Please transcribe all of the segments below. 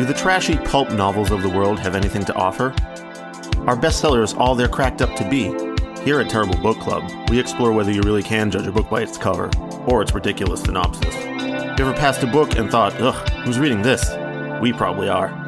Do the trashy pulp novels of the world have anything to offer? Are bestsellers all they're cracked up to be? Here at Terrible Book Club, we explore whether you really can judge a book by its cover, or its ridiculous synopsis. You ever passed a book and thought, ugh, who's reading this? We probably are.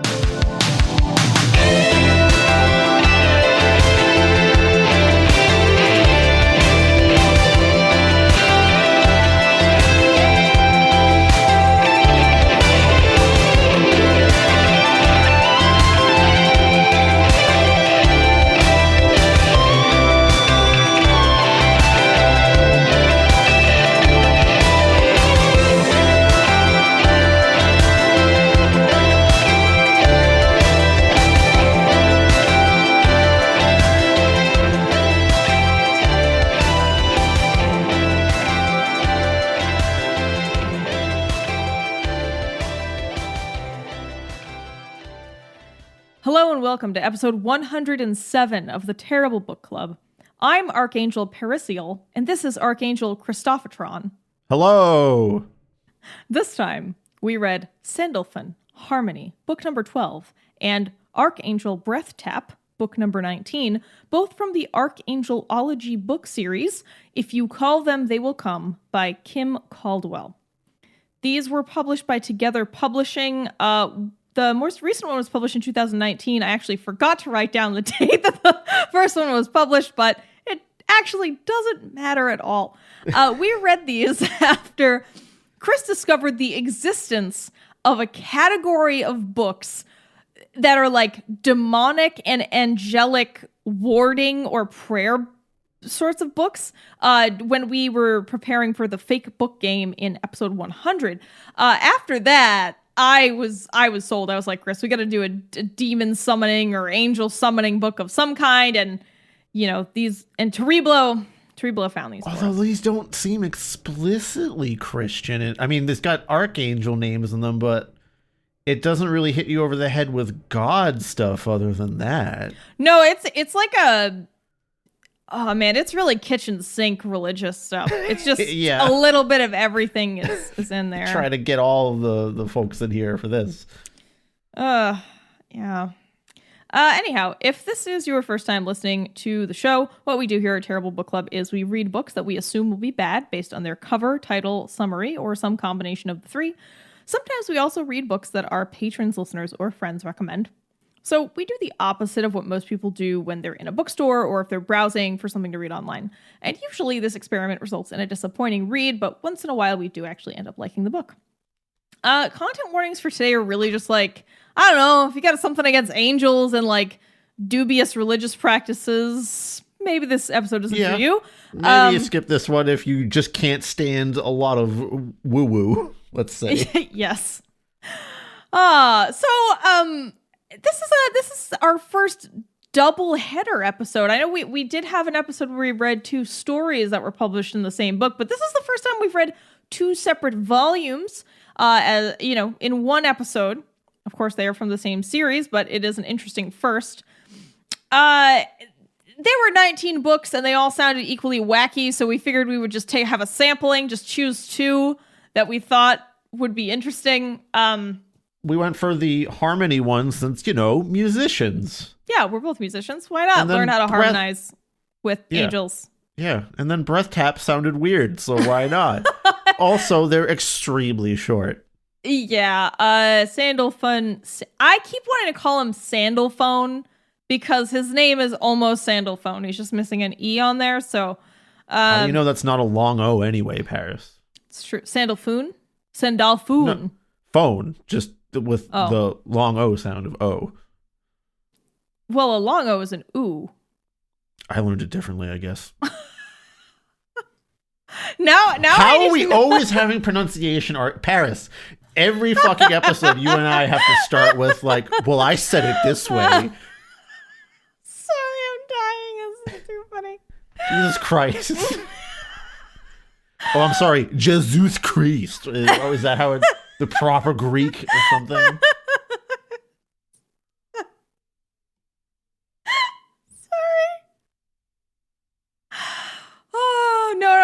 Hello and welcome to episode 107 of the Terrible Book Club. I'm Archangel Parisael, and this is Archangel Christophatron. Hello! This time, we read Sandalphon, Harmony, book number 12, and Archangel Breath Tap, book number 19, both from the Archangelology book series, If You Call Them, They Will Come, by Kim Caldwell. These were published by Together Publishing. The most recent one was published in 2019. I actually forgot to write down the date that the first one was published, but it actually doesn't matter at all. We read these after Chris discovered the existence of a category of books that are like demonic and angelic warding or prayer sorts of books when we were preparing for the fake book game in episode 100. After that, I was sold. I was like, Chris, we got to do a demon summoning or angel summoning book of some kind. And, you know, these, and Terriblo found these. Although these don't seem explicitly Christian. I mean, it's got archangel names in them, but it doesn't really hit you over the head with God stuff other than that. No, it's like oh man, it's really kitchen sink religious stuff. It's just Yeah. a little bit of everything is in there. Try to get all of the folks in here for this. Yeah. Anyhow, if this is your first time listening to the show, what we do here at Terrible Book Club is we read books that we assume will be bad based on their cover, title, summary, or some combination of the three. Sometimes we also read books that our patrons, listeners, or friends recommend. So we do the opposite of what most people do when they're in a bookstore or if they're browsing for something to read online. And usually this experiment results in a disappointing read, but once in a while we do actually end up liking the book. Content warnings for today are really just like, I don't know, if you got something against angels and like dubious religious practices, maybe this episode isn't for you. Maybe you skip this one if you just can't stand a lot of woo-woo, let's say. Yes. This is our first double header episode. I know we did have an episode where we read two stories that were published in the same book, but this is the first time we've read two separate volumes, as you know, in one episode. Of course, they are from the same series, but it is an interesting first. There were 19 books, and they all sounded equally wacky, so we figured we would just have a sampling, just choose two that we thought would be interesting. We went for the harmony one since, you know, musicians. Yeah, we're both musicians. Why not learn how to harmonize with angels? Yeah, and then Breath Tap sounded weird, so why not? Also, they're extremely short. Yeah, Sandalphon. I keep wanting to call him Sandalphon because his name is almost Sandalphon. He's just missing an E on there, so... How do you know that's not a long O anyway, Paris? It's true. Sandalphon? Sandalphon. No, phone, just with the long O sound of O. Well, a long O is an ooh. I learned it differently, I guess. Now How are we always having pronunciation art? Paris, every fucking episode you and I have to start with like, well, I said it this way. Sorry, I'm dying. It's too funny. Jesus Christ. Oh, I'm sorry. Jesus Christ. Is that how it's the proper Greek or something?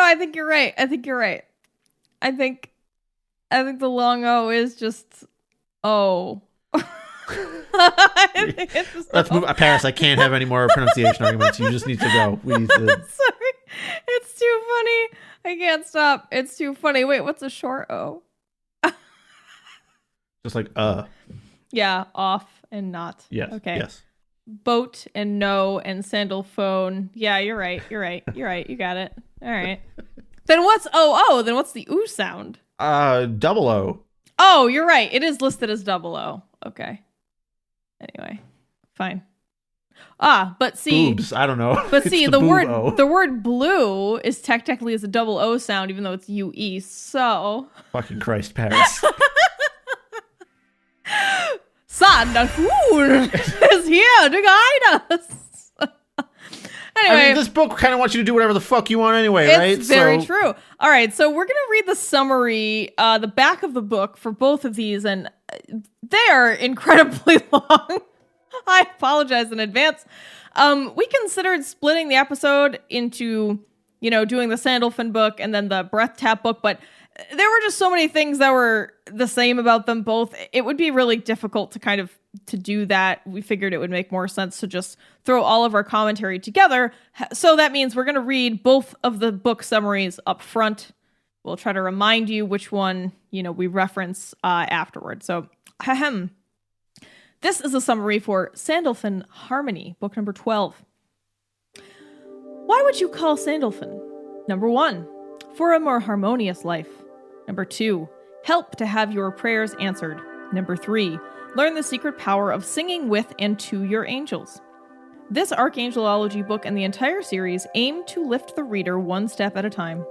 I think you're right. I think the long O is just O. I think it's just Let's move. Paris, I can't have any more pronunciation arguments. You just need to go. We need to. Sorry. It's too funny. I can't stop. It's too funny. Wait, what's a short O? Just like, Yeah, off and not. Yes. Okay. Yes. Boat and no and Sandalphon. Yeah, you're right. You're right. You got it. All right. Then what's O? Then what's the oo sound? Double O. Oh, you're right. It is listed as double O. Okay. Anyway, fine. But see, Boobs. I don't know. But It's see, the the boob O. word blue is technically as a double O sound, even though it's UE. So Fucking Christ, Paris. Sandalphon is here to guide us. Anyway, I mean, this book kind of wants you to do whatever the fuck you want anyway, right? it's very true. All right, so we're gonna read the summary, the back of the book for both of these, and they are incredibly long. I apologize in advance. We considered splitting the episode into, doing the Sandalphon book and then the Breath Tap book, but there were just so many things that were the same about them both. It would be really difficult to do that. We figured it would make more sense to just throw all of our commentary together. So that means we're going to read both of the book summaries up front. We'll try to remind you which one, we reference afterward. So, this is a summary for Sandalphon Harmony, book number 12. Why would you call Sandalphon? Number 1, for a more harmonious life. Number 2, help to have your prayers answered. Number 3, learn the secret power of singing with and to your angels. This Archangelology book and the entire series aim to lift the reader one step at a time.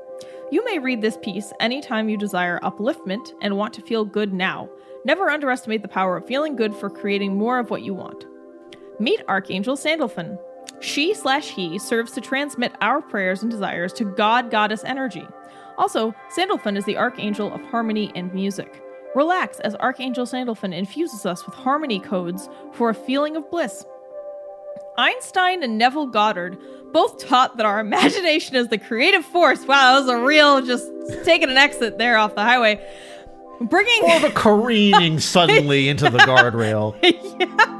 You may read this piece anytime you desire upliftment and want to feel good now. Never underestimate the power of feeling good for creating more of what you want. Meet Archangel Sandalphon. She/he serves to transmit our prayers and desires to God-Goddess energy. Also, Sandalphon is the Archangel of harmony and music. Relax as Archangel Sandalphon infuses us with harmony codes for a feeling of bliss. Einstein and Neville Goddard both taught that our imagination is the creative force. Wow, that was a real just taking an exit there off the highway. Or the careening suddenly into the guardrail.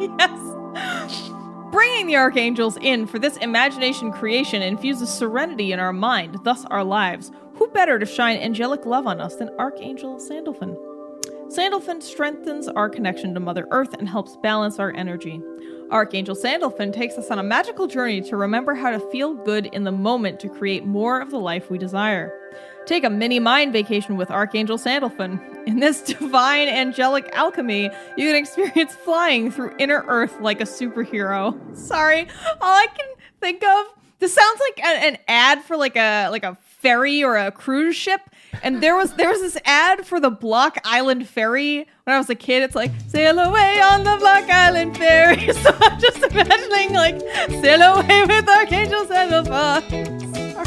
Yes. Bringing the archangels in for this imagination creation infuses serenity in our mind, thus our lives. Who better to shine angelic love on us than Archangel Sandalphon? Sandalphon strengthens our connection to Mother Earth and helps balance our energy. Archangel Sandalphon takes us on a magical journey to remember how to feel good in the moment to create more of the life we desire. Take a mini mind vacation with Archangel Sandalphon. In this divine angelic alchemy, you can experience flying through inner earth like a superhero. Sorry, all I can think of, this sounds like an ad for like a ferry or a cruise ship. And there was this ad for the Block Island ferry when I was a kid. It's like, sail away on the Block Island ferry. So I'm just imagining like, sail away with Archangel Sandalphon. Sorry.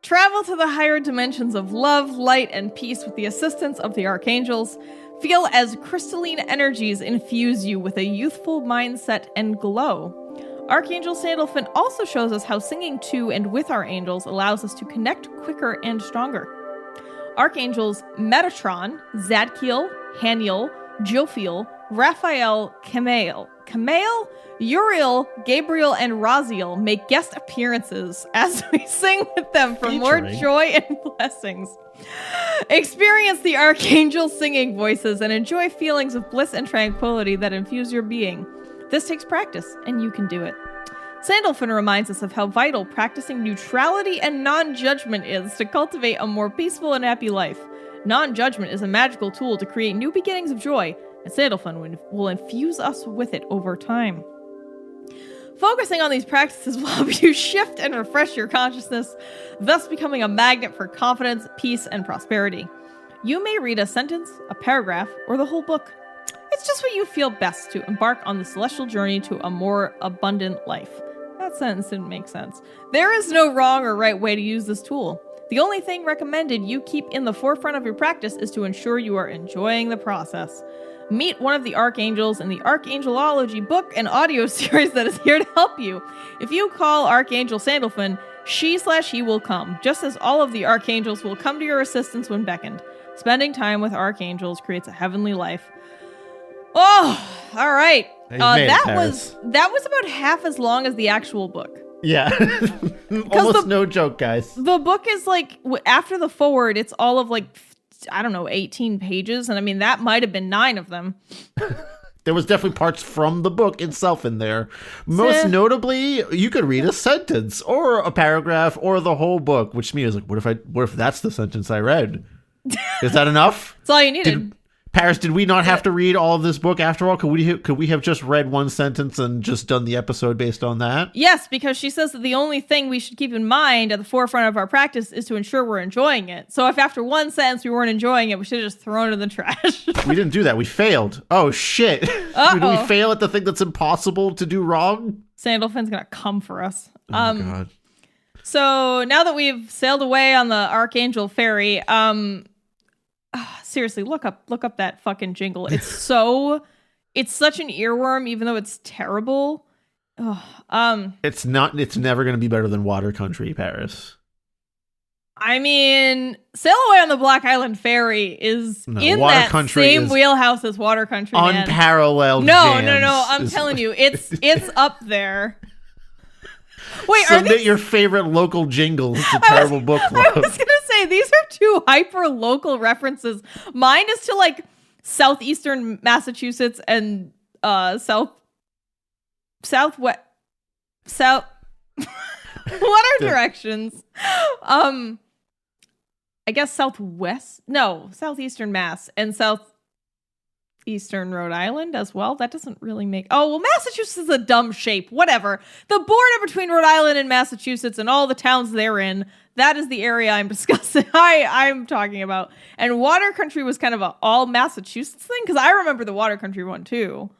Travel to the higher dimensions of love, light, and peace with the assistance of the archangels. Feel as crystalline energies infuse you with a youthful mindset and glow. Archangel Sandalphon also shows us how singing to and with our angels allows us to connect quicker and stronger. Archangels Metatron, Zadkiel, Haniel, Jophiel, Raphael, Camael, Uriel, Gabriel, and Raziel make guest appearances as we sing with them for more joy and blessings. Experience the archangel singing voices and enjoy feelings of bliss and tranquility that infuse your being. This takes practice, and you can do it. Sandalphon reminds us of how vital practicing neutrality and non-judgment is to cultivate a more peaceful and happy life. Non-judgment is a magical tool to create new beginnings of joy, and Sandalphon will infuse us with it over time. Focusing on these practices will help you shift and refresh your consciousness, thus becoming a magnet for confidence, peace, and prosperity. You may read a sentence, a paragraph, or the whole book. It's just what you feel best to embark on the celestial journey to a more abundant life. That sentence didn't make sense. There is no wrong or right way to use this tool. The only thing recommended you keep in the forefront of your practice is to ensure you are enjoying the process. Meet one of the archangels in the Archangelology book and audio series that is here to help you. If you call Archangel Sandalphon, she/he will come, just as all of the archangels will come to your assistance when beckoned. Spending time with archangels creates a heavenly life. Oh, all right. That was about half as long as the actual book. Yeah. Almost no joke, guys. The book is like, after the forward, it's all of like, I don't know, 18 pages. And I mean, that might have been 9 of them. There was definitely parts from the book itself in there. Most notably, you could read a sentence or a paragraph or the whole book, which to me is like, what if that's the sentence I read? Is that enough? That's all you needed. Paris, did we not have to read all of this book after all? Could we have just read one sentence and just done the episode based on that? Yes, because she says that the only thing we should keep in mind at the forefront of our practice is to ensure we're enjoying it. So if after one sentence we weren't enjoying it, we should have just thrown it in the trash. We didn't do that. We failed. Oh, shit. Did we fail at the thing that's impossible to do wrong? Sandalphon's going to come for us. Oh, God. So now that we've sailed away on the Archangel Ferry, seriously, look up that fucking jingle. It's such an earworm, even though it's terrible. It's never going to be better than Water Country, Paris. I mean, Sail Away on the Black Island Ferry is in Water that Country same wheelhouse as Water Country, man. Unparalleled. No. I'm telling you, it's up there. Wait, submit your favorite local jingles to Terrible Book Club. I was gonna say these are 2 hyper local references. Mine is to like southeastern Massachusetts and southwest. What are directions? I guess southwest. No, southeastern Mass and southeastern Rhode Island as well. That doesn't really make... Oh, well, Massachusetts is a dumb shape. Whatever. The border between Rhode Island and Massachusetts and all the towns therein, that is the area I'm discussing. I'm talking about. And Water Country was kind of a all Massachusetts thing, because I remember the Water Country one too.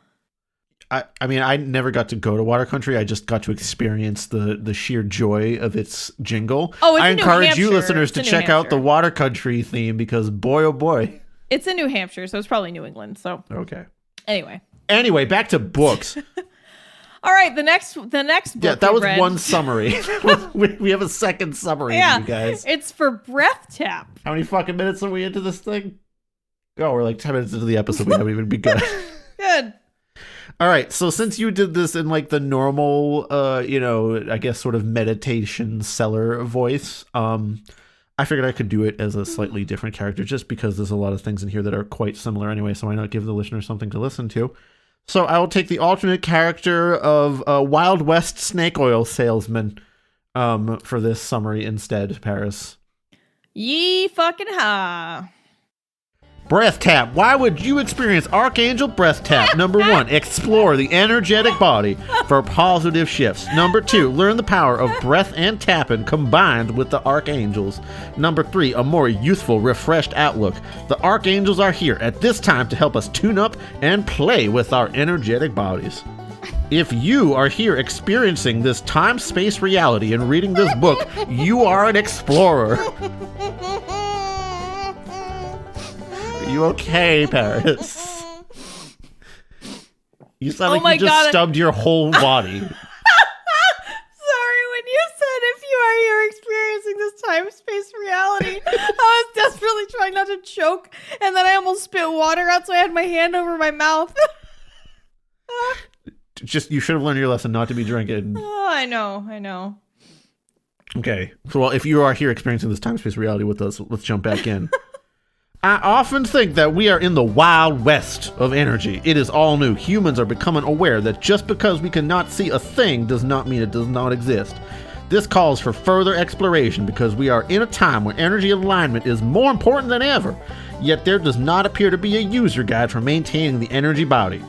I mean, I never got to go to Water Country. I just got to experience the sheer joy of its jingle. Oh, it's I in New encourage you Hampshire. listeners to check out the Water Country theme because boy, oh boy. It's in New Hampshire, so it's probably New England. So okay. Anyway, back to books. All right, the next book. Yeah, that was read. one summary. we have a second summary, you guys. It's for Breath Tap. How many fucking minutes are we into this thing? Oh, we're like 10 minutes into the episode. We haven't even begun. Good. All right, so since you did this in like the normal, I guess sort of meditation seller voice, I figured I could do it as a slightly different character just because there's a lot of things in here that are quite similar anyway, so why not give the listener something to listen to? So I will take the alternate character of a Wild West snake oil salesman for this summary instead, Paris. Yee fucking ha. Breath Tap. Why would you experience Archangel Breath Tap? Number 1, explore the energetic body for positive shifts. Number 2, learn the power of breath and tapping combined with the Archangels. Number 3, a more youthful, refreshed outlook. The Archangels are here at this time to help us tune up and play with our energetic bodies. If you are here experiencing this time-space reality and reading this book, you are an explorer. Are you okay, Paris? You sound like you just stubbed your whole body. Sorry, when you said if you are here experiencing this time-space reality, I was desperately trying not to choke, and then I almost spit water out, so I had my hand over my mouth. You should have learned your lesson not to be drinking. Oh, I know. Okay, so well, if you are here experiencing this time-space reality with us, let's jump back in. I often think that we are in the wild west of energy. It is all new. Humans are becoming aware that just because we cannot see a thing does not mean it does not exist. This calls for further exploration because we are in a time where energy alignment is more important than ever, yet there does not appear to be a user guide for maintaining the energy body.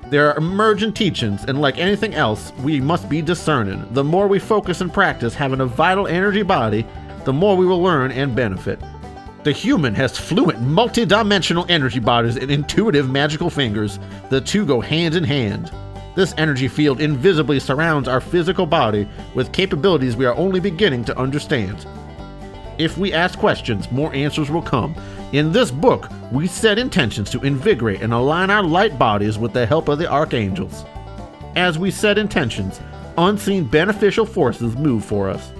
There are emergent teachings, and like anything else, we must be discerning. The more we focus and practice having a vital energy body, the more we will learn and benefit. The human has fluent, multi-dimensional energy bodies and intuitive magical fingers. The two go hand in hand. This energy field invisibly surrounds our physical body with capabilities we are only beginning to understand. If we ask questions, more answers will come. In this book, we set intentions to invigorate and align our light bodies with the help of the archangels. As we set intentions, unseen beneficial forces move for us.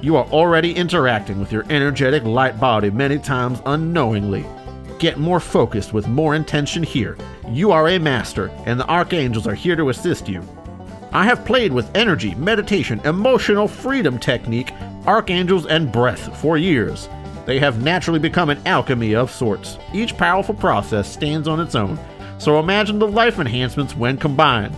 You are already interacting with your energetic light body many times unknowingly. Get more focused with more intention here. You are a master, and the archangels are here to assist you. I have played with energy, meditation, emotional freedom technique, archangels, and breath for years. They have naturally become an alchemy of sorts. Each powerful process stands on its own, so imagine the life enhancements when combined.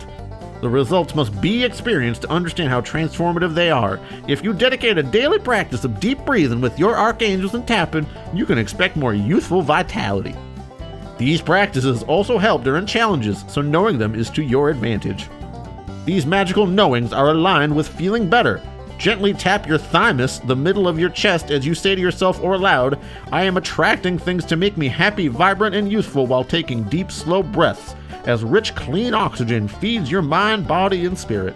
The results must be experienced to understand how transformative they are. If you dedicate a daily practice of deep breathing with your archangels and tapping, you can expect more youthful vitality. These practices also help during challenges, so knowing them is to your advantage. These magical knowings are aligned with feeling better. Gently tap your thymus, the middle of your chest, as you say to yourself or aloud, I am attracting things to make me happy, vibrant, and youthful while taking deep, slow breaths, as rich, clean oxygen feeds your mind, body, and spirit.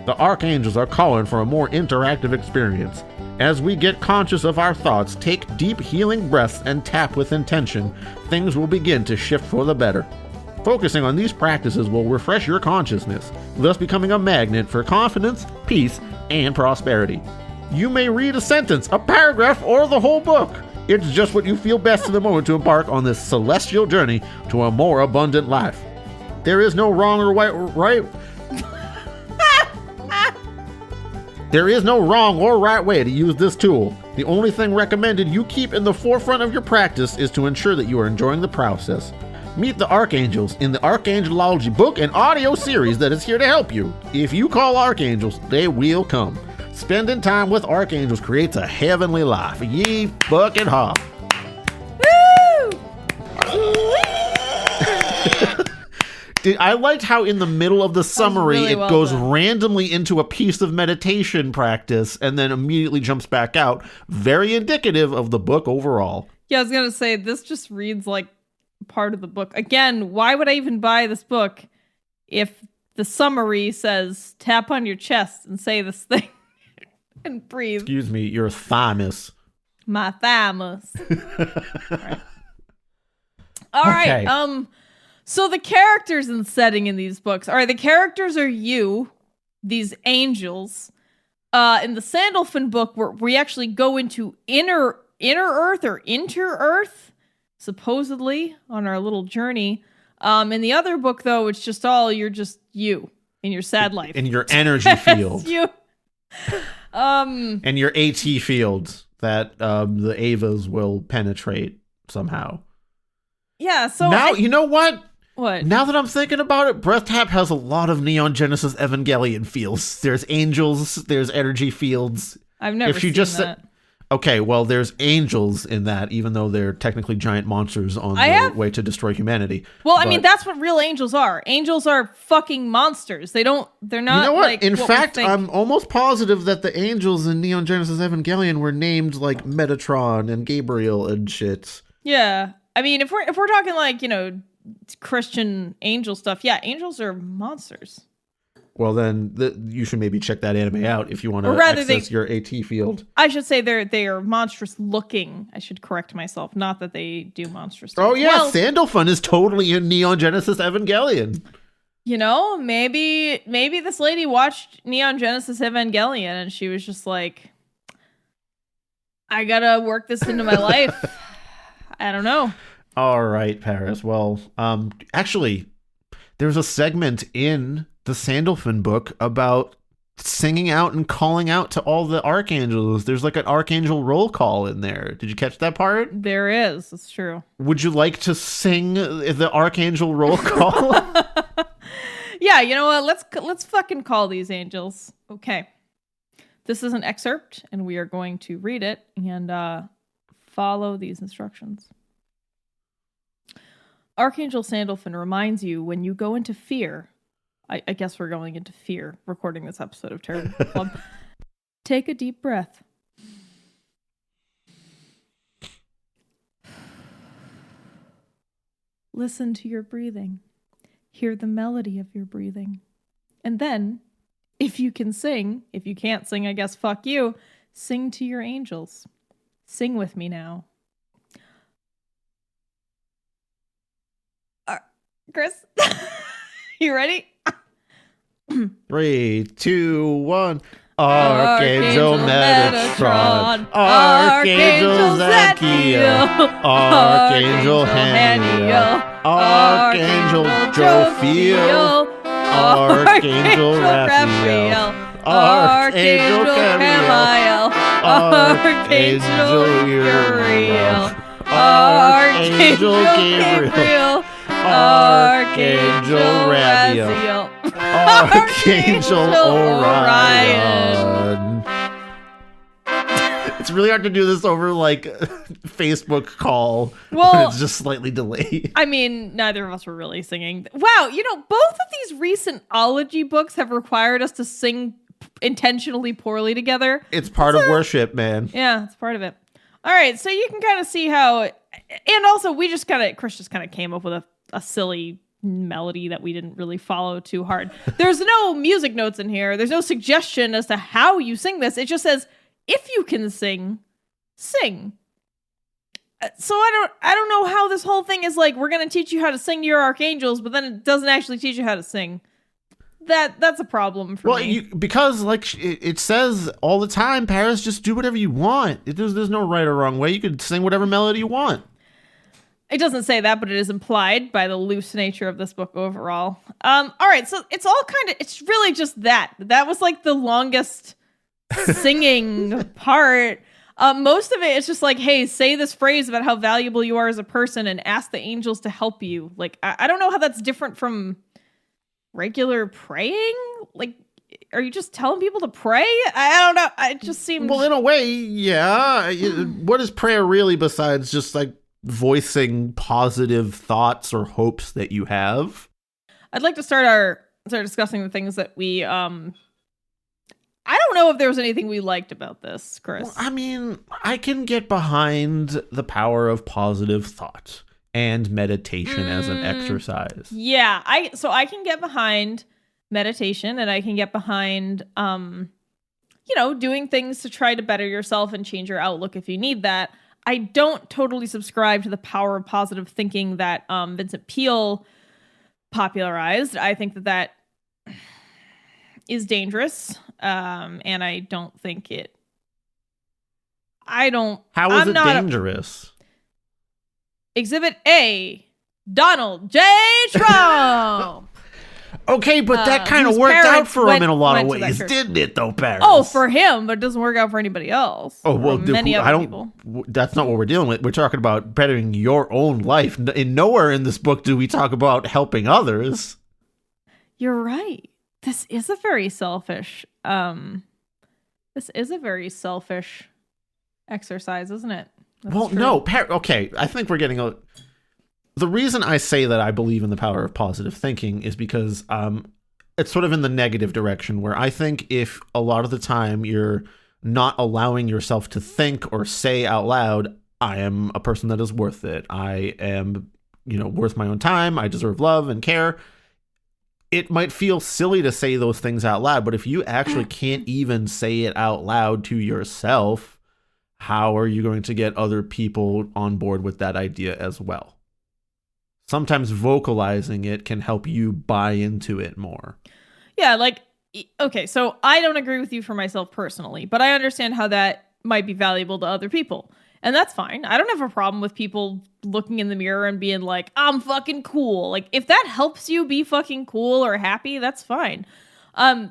The archangels are calling for a more interactive experience. As we get conscious of our thoughts, take deep, healing breaths, and tap with intention, things will begin to shift for the better. Focusing on these practices will refresh your consciousness, thus becoming a magnet for confidence, peace, and prosperity. You may read a sentence, a paragraph, or the whole book. It's just what you feel best in the moment to embark on this celestial journey to a more abundant life. There is no wrong or right. There is no wrong or right way to use this tool. The only thing recommended you keep in the forefront of your practice is to ensure that you are enjoying the process. Meet the archangels in the Archangelology book and audio series that is here to help you. If you call archangels, they will come. Spending time with archangels creates a heavenly life. Ye fucking ha. I liked how in the middle of the summary really it well goes done. randomly into a piece of meditation practice and then immediately jumps back out. Very indicative of the book overall. Yeah, I was gonna say this just reads like part of the book. Again, why would I even buy this book if the summary says tap on your chest and say this thing and breathe? Excuse me, your thymus. My thymus. All right. Okay. So the characters and setting in these books. All right, the characters are you, these angels. In the Sandalphon book, where we actually go into inner Earth or inter-Earth, supposedly, on our little journey. In the other book, though, it's just you're just you in your sad life. In your energy field. You. And your AT fields that the Avas will penetrate somehow. Yeah, so now, you know what? What? Now that I'm thinking about it, Breath Tap has a lot of Neon Genesis Evangelion feels. There's angels, there's energy fields. I've never seen that. Okay, well, there's angels in that, even though they're technically giant monsters on the way to destroy humanity. Well, I mean, that's what real angels are. Angels are fucking monsters. They're not You know what? like In what fact, we think. I'm almost positive that the angels in Neon Genesis Evangelion were named like Metatron and Gabriel and shit. Yeah. I mean, if we're talking like, Christian angel stuff, yeah, angels are monsters. Well, then you should maybe check that anime out if you want to access your AT field. I should say they are monstrous looking. I should correct myself. Not that they do monstrous things. Oh, yeah, Sandalphon is totally in Neon Genesis Evangelion. Maybe this lady watched Neon Genesis Evangelion and she was just like, I gotta work this into my life. I don't know. All right, Paris. Well, actually, there's a segment in the Sandalphon book about singing out and calling out to all the archangels. There's like an archangel roll call in there. Did you catch that part? There is. It's true. Would you like to sing the archangel roll call? Yeah, you know what? Let's fucking call these angels. Okay. This is an excerpt, and we are going to read it and follow these instructions. Archangel Sandalphon reminds you when you go into fear. I guess we're going into fear recording this episode of Terrible Book Club. Take a deep breath. Listen to your breathing. Hear the melody of your breathing. And then, if you can sing, if you can't sing, I guess fuck you, sing to your angels. Sing with me now. Chris, you ready? 3, 2, 1. Archangel Metatron, Archangel Zachiel, Archangel Haniel, Archangel Jophiel, Archangel Raphael, Archangel Camiel, Archangel Uriel, Archangel Gabriel, Archangel Rabiel, Archangel Orion. It's really hard to do this over like Facebook call when it's just slightly delayed. I mean, neither of us were really singing. Wow, both of these recent ology books have required us to sing intentionally poorly together. It's part of worship, man. Yeah, it's part of it. All right, so you can kind of see how, and also Chris just kind of came up with a silly melody that we didn't really follow too hard. There's no music notes in here. There's no suggestion as to how you sing this. It just says, if you can sing, sing. So I don't know how this whole thing is like, we're going to teach you how to sing to your archangels, but then it doesn't actually teach you how to sing. That's a problem for me. Because like it says all the time, Paris, just do whatever you want. There's no right or wrong way. You could sing whatever melody you want. It doesn't say that, but it is implied by the loose nature of this book overall. All right, so it's really just that. That was like the longest singing part. Most of it is just like, hey, say this phrase about how valuable you are as a person and ask the angels to help you. Like, I don't know how that's different from regular praying. Like, are you just telling people to pray? I don't know. It just seemed... Well, in a way, yeah. What is prayer really besides just like voicing positive thoughts or hopes that you have? I'd like to start discussing the things that we I don't know if there was anything we liked about this, Chris. Well, I mean, I can get behind the power of positive thought and meditation as an exercise. Yeah, I can get behind meditation, and I can get behind doing things to try to better yourself and change your outlook if you need that. I don't totally subscribe to the power of positive thinking that Vincent Peale popularized. I think that is dangerous, and I don't think it... How is it dangerous? Exhibit A, Donald J. Trump. Okay, but that kind of worked out for him in a lot of ways, didn't it, though, Paris? Oh, for him, but it doesn't work out for anybody else. Oh, well, many other people. That's not what we're dealing with. We're talking about bettering your own life. In nowhere in this book do we talk about helping others. You're right. This is a very selfish exercise, isn't it? Well, true. No. Okay, I think we're getting a... The reason I say that I believe in the power of positive thinking is because it's sort of in the negative direction, where I think if a lot of the time you're not allowing yourself to think or say out loud, I am a person that is worth it. I am, worth my own time. I deserve love and care. It might feel silly to say those things out loud, but if you actually can't even say it out loud to yourself, how are you going to get other people on board with that idea as well? Sometimes vocalizing it can help you buy into it more. Yeah, okay, so I don't agree with you for myself personally, but I understand how that might be valuable to other people. And that's fine. I don't have a problem with people looking in the mirror and being like, I'm fucking cool. Like, if that helps you be fucking cool or happy, that's fine. So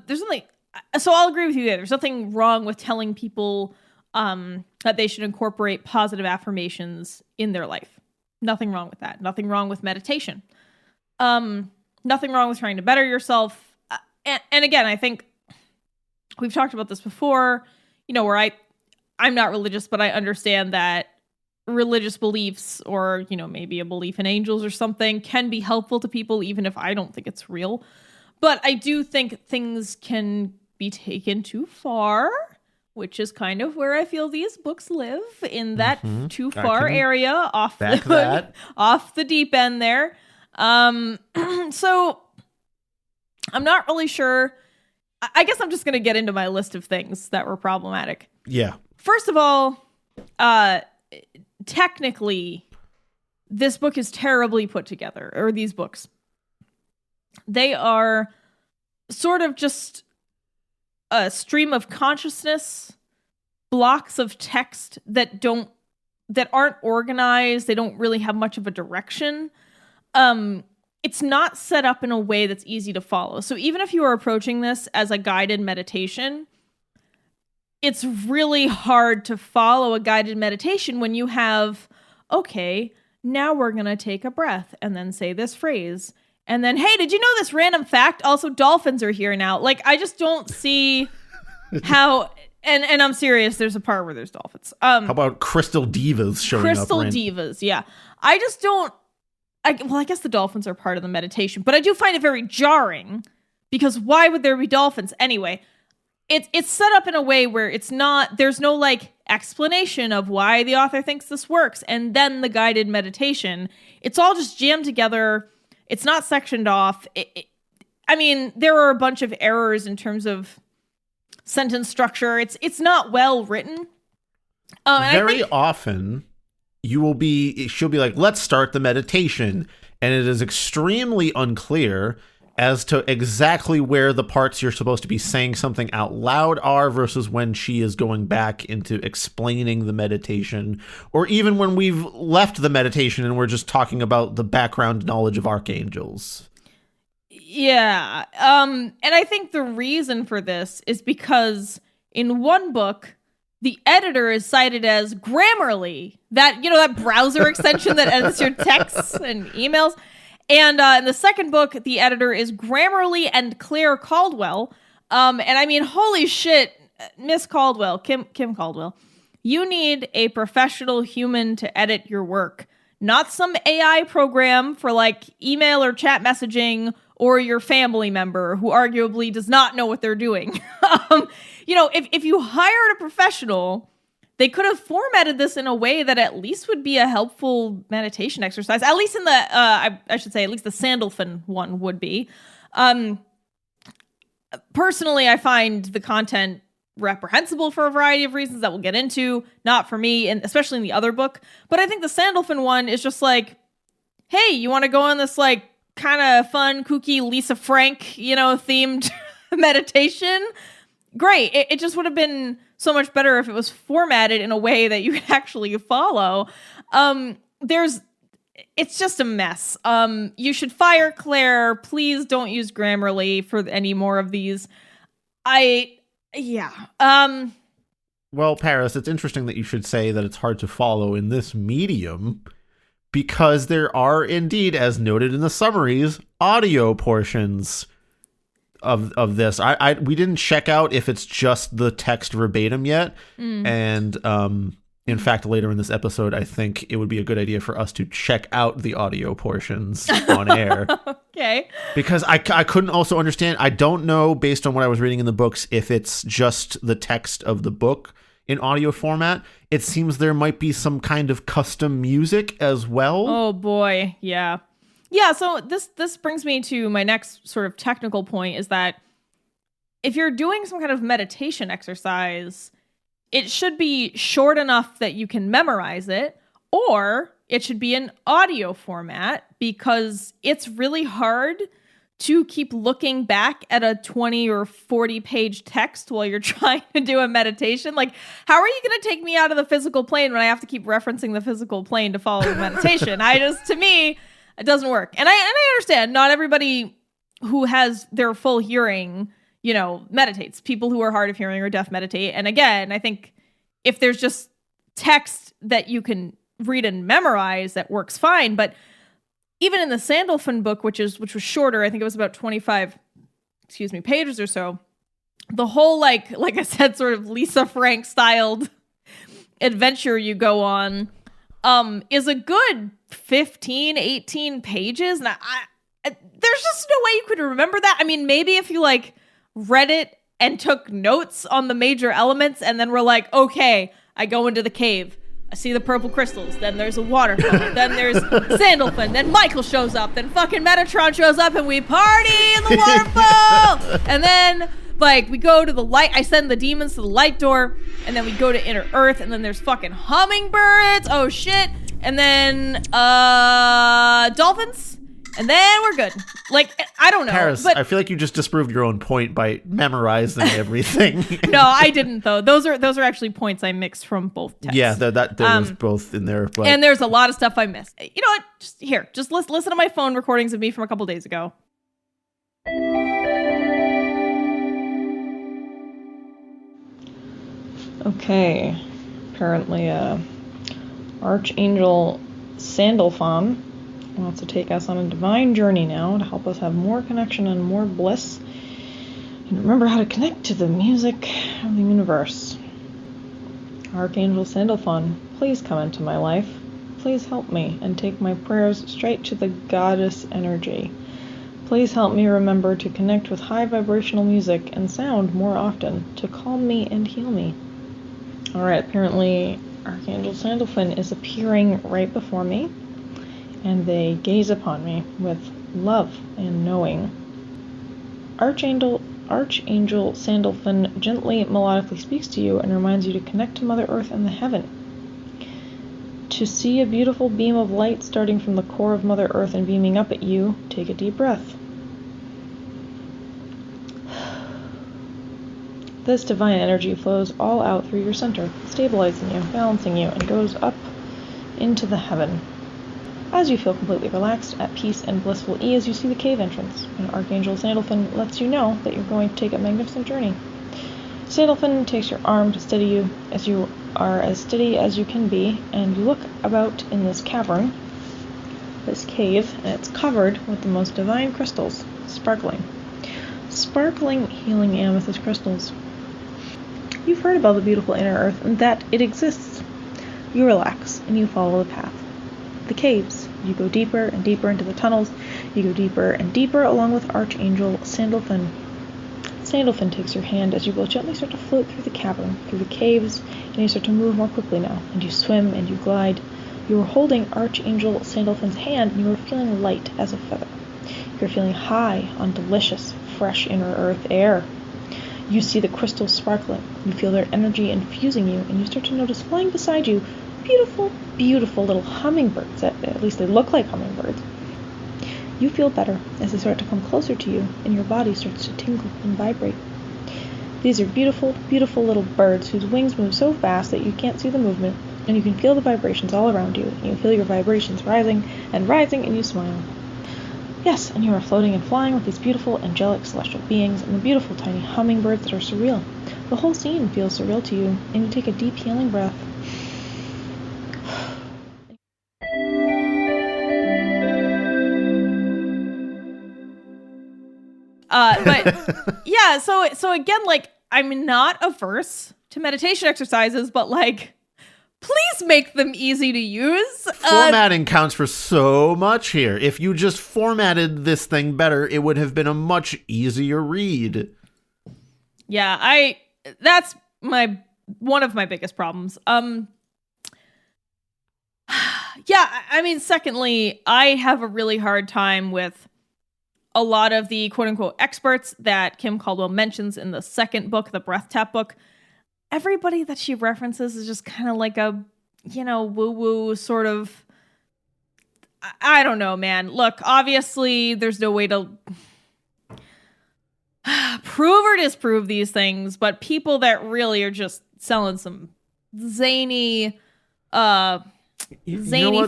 I'll agree with you there. There's nothing wrong with telling people that they should incorporate positive affirmations in their life. Nothing wrong with that. Nothing wrong with meditation. Nothing wrong with trying to better yourself. And again, I think we've talked about this before, where I'm not religious, but I understand that religious beliefs or, maybe a belief in angels or something can be helpful to people, even if I don't think it's real. But I do think things can be taken too far, which is kind of where I feel these books live, in that too far area off the deep end there. So I'm not really sure. I guess I'm just going to get into my list of things that were problematic. Yeah. First of all, technically, this book is terribly put together, or these books. They are sort of just a stream of consciousness, blocks of text that aren't organized. They don't really have much of a direction. It's not set up in a way that's easy to follow. So even if you are approaching this as a guided meditation, it's really hard to follow a guided meditation when you have, okay, now we're going to take a breath and then say this phrase. And then, hey, did you know this random fact? Also, dolphins are here now. Like, I just don't see how... And I'm serious, there's a part where there's dolphins. How about crystal divas showing up? Crystal divas, yeah. I just don't... I guess the dolphins are part of the meditation, but I do find it very jarring because why would there be dolphins? Anyway, it's set up in a way where there's no like explanation of why the author thinks this works, and then the guided meditation. It's all just jammed together. It's not sectioned off. I mean, there are a bunch of errors in terms of sentence structure. It's not well written. Very often... she'll be like, let's start the meditation. And it is extremely unclear as to exactly where the parts you're supposed to be saying something out loud are versus when she is going back into explaining the meditation, or even when we've left the meditation and we're just talking about the background knowledge of archangels. Yeah. And I think the reason for this is because in one book, the editor is cited as Grammarly, that browser extension that edits your texts and emails. And in the second book, the editor is Grammarly and Claire Caldwell. And I mean, holy shit, Miss Caldwell, Kim Caldwell, you need a professional human to edit your work, not some AI program for like email or chat messaging or your family member who arguably does not know what they're doing. If you hired a professional, they could have formatted this in a way that at least would be a helpful meditation exercise. At least in the, I should say, at least the Sandalphon one would be. Personally, I find the content reprehensible for a variety of reasons that we'll get into. Not for me, and especially in the other book. But I think the Sandalphon one is just like, hey, you want to go on this like kind of fun, kooky Lisa Frank, themed meditation? Great. It just would have been so much better if it was formatted in a way that you could actually follow. It's just a mess. You should fire Claire. Please don't use Grammarly for any more of these. Well, Paris, it's interesting that you should say that it's hard to follow in this medium, because there are indeed, as noted in the summaries, audio portions of this. We didn't check out if it's just the text verbatim yet. And in fact, later in this episode, I think it would be a good idea for us to check out the audio portions on air. Okay. Because I couldn't also understand. I don't know, based on what I was reading in the books, if it's just the text of the book in audio format. It seems there might be some kind of custom music as well. Oh boy, yeah. Yeah, so this brings me to my next sort of technical point, is that if you're doing some kind of meditation exercise, it should be short enough that you can memorize it, or it should be in audio format, because it's really hard to keep looking back at a 20 or 40 page text while you're trying to do a meditation. Like, how are you going to take me out of the physical plane when I have to keep referencing the physical plane to follow the meditation? To me, it doesn't work. And I understand not everybody who has their full hearing, meditates. People who are hard of hearing or deaf meditate. And again, I think if there's just text that you can read and memorize, that works fine. But even in the Sandalphon book, which was shorter, I think it was about 25, pages or so, the whole, like I said, sort of Lisa Frank styled adventure you go on, is a good 15, 18 pages. And there's just no way you could remember that. I mean, maybe if you like read it and took notes on the major elements and then were like, okay, I go into the cave, I see the purple crystals, then there's a watercolor, then there's Sandalphon, then Michael shows up, then fucking Metatron shows up, and we party in the waterfall! And then, like, we go to the light, I send the demons to the light door, and then we go to Inner Earth, and then there's fucking hummingbirds, oh shit, and then, dolphins, And then we're good. Like, I don't know. Paris, but I feel like you just disproved your own point by memorizing everything. no, I didn't though. Those are actually points I mixed from both texts. Yeah, there was both in there. But and there's a lot of stuff I missed. You know what? Just listen to my phone recordings of me from a couple days ago. Okay. Apparently, Archangel Sandalphon wants to take us on a divine journey now to help us have more connection and more bliss. And remember how to connect to the music of the universe. Archangel Sandalphon, please come into my life. Please help me and take my prayers straight to the goddess energy. Please help me remember to connect with high vibrational music and sound more often to calm me and heal me. Alright, apparently Archangel Sandalphon is appearing right before me, and they gaze upon me with love and knowing. Archangel Sandalphon gently, melodically speaks to you and reminds you to connect to Mother Earth and the heaven. To see a beautiful beam of light starting from the core of Mother Earth and beaming up at you, take a deep breath. This divine energy flows all out through your center, stabilizing you, balancing you, and goes up into the heaven. As you feel completely relaxed, at peace, and blissful ease, you see the cave entrance, and Archangel Sandalphon lets you know that you're going to take a magnificent journey. Sandalphon takes your arm to steady you as you are as steady as you can be, and you look about in this cavern, this cave, and it's covered with the most divine crystals, sparkling, healing amethyst crystals. You've heard about the beautiful inner earth and that it exists. You relax, and you follow the path. The caves. You go deeper and deeper into the tunnels. You go deeper and deeper along with Archangel Sandalphon. Sandalphon takes your hand as you both gently start to float through the cavern, through the caves, and you start to move more quickly now, and you swim and you glide. You are holding Archangel Sandalphon's hand, and you are feeling light as a feather. You are feeling high on delicious, fresh inner earth air. You see the crystals sparkling. You feel their energy infusing you, and you start to notice flying beside you beautiful, beautiful little hummingbirds. At least they look like hummingbirds. You feel better as they start to come closer to you, and your body starts to tingle and vibrate. These are beautiful, beautiful little birds whose wings move so fast that you can't see the movement, and you can feel the vibrations all around you. And you feel your vibrations rising, and you smile. Yes, and you are floating and flying with these beautiful, angelic, celestial beings and the beautiful, tiny hummingbirds that are surreal. The whole scene feels surreal to you, and you take a deep, healing breath. But yeah, so again, like, I'm not averse to meditation exercises, but like, please make them easy to use. Formatting counts for so much here. If you just formatted this thing better, it would have been a much easier read. Yeah, that's one of my biggest problems. Yeah, I mean, secondly, I have a really hard time with a lot of the quote-unquote experts that Kim Caldwell mentions in the second book, the Breath Tap book. Everybody that she references is just kind of like a, woo-woo sort of, I don't know, man. Look, obviously, there's no way to prove or disprove these things, but people that really are just selling some zany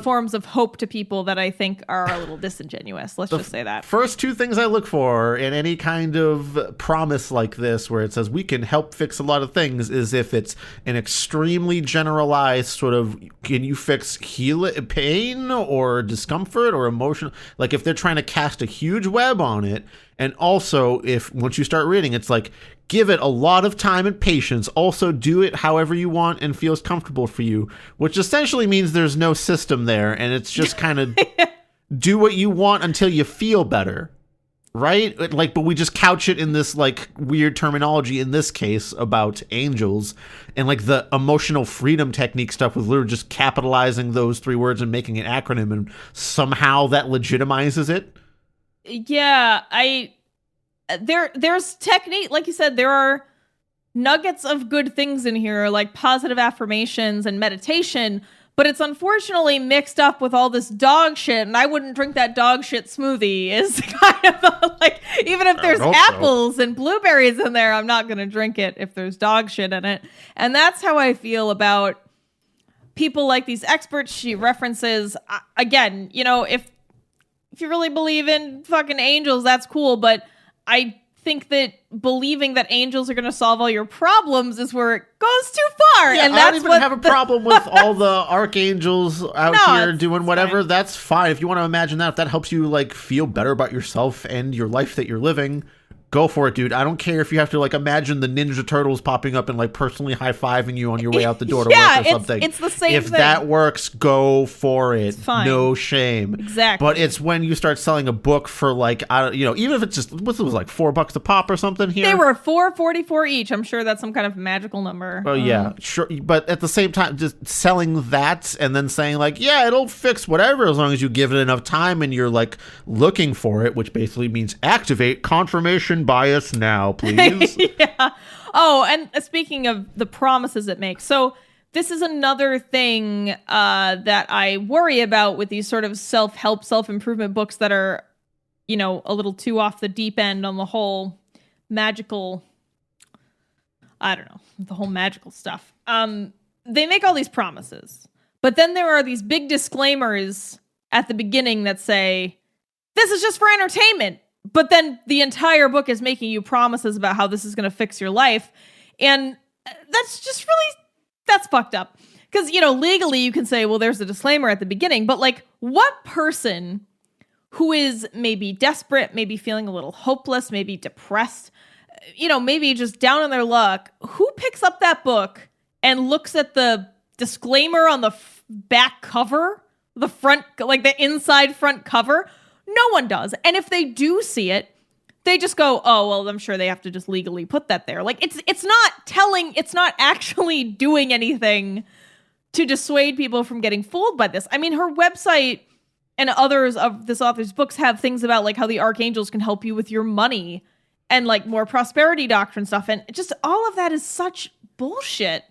forms of hope to people that I think are a little disingenuous. Let's just say that. First two things I look for in any kind of promise like this, where it says we can help fix a lot of things, is if it's an extremely generalized sort of, can you fix pain or discomfort or emotion? Like if they're trying to cast a huge web on it. And also, if once you start reading, it's like, give it a lot of time and patience. Also, do it however you want and feels comfortable for you, which essentially means there's no system there. And it's just kind of do what you want until you feel better. Right? Like, but we just couch it in this like weird terminology in this case about angels and like the emotional freedom technique stuff with literally just capitalizing those three words and making an acronym. And somehow that legitimizes it. Yeah, there's technique, like you said, there are nuggets of good things in here, like positive affirmations and meditation, but it's unfortunately mixed up with all this dog shit, and I wouldn't drink that dog shit smoothie is kind of like, even if there's apples and blueberries in there, I'm not going to drink it if there's dog shit in it. And that's how I feel about people like these experts she references. Again, you know, if you really believe in fucking angels, that's cool, but I think that believing that angels are going to solve all your problems is where it goes too far. Yeah, and that's I don't even have a problem with all the archangels out here doing whatever. Fine. That's fine. If you want to imagine that, if that helps you like feel better about yourself and your life that you're living, go for it, dude. I don't care if you have to like imagine the Ninja Turtles popping up and like personally high-fiving you on your way out the door to work or something. It's the same if thing. that works, go for it. It's fine. No shame. Exactly. But it's when you start selling a book for like, even if it's just, what was like $4 a pop or something here? They were $4.44 each. I'm sure that's some kind of magical number. Oh, yeah, sure. But at the same time, just selling that and then saying like, yeah, it'll fix whatever as long as you give it enough time and you're like looking for it, which basically means activate confirmation bias now, please. Yeah. Oh, and speaking of the promises it makes. So this is another thing that I worry about with these sort of self-help, self-improvement books that are, you know, a little too off the deep end on the whole magical, I don't know, the whole magical stuff. They make all these promises, but then there are these big disclaimers at the beginning that say, this is just for entertainment. But then the entire book is making you promises about how this is going to fix your life. And that's just really, that's fucked up. Because, you know, legally you can say, well, there's a disclaimer at the beginning. But like, what person who is maybe desperate, maybe feeling a little hopeless, maybe depressed, you know, maybe just down on their luck, who picks up that book and looks at the disclaimer on the back cover, the front, like the inside front cover? No one does. And if they do see it, they just go, oh, well, I'm sure they have to just legally put that there. Like, it's not actually doing anything to dissuade people from getting fooled by this. I mean, her website and others of this author's books have things about like how the archangels can help you with your money and like more prosperity doctrine stuff. And just all of that is such bullshit.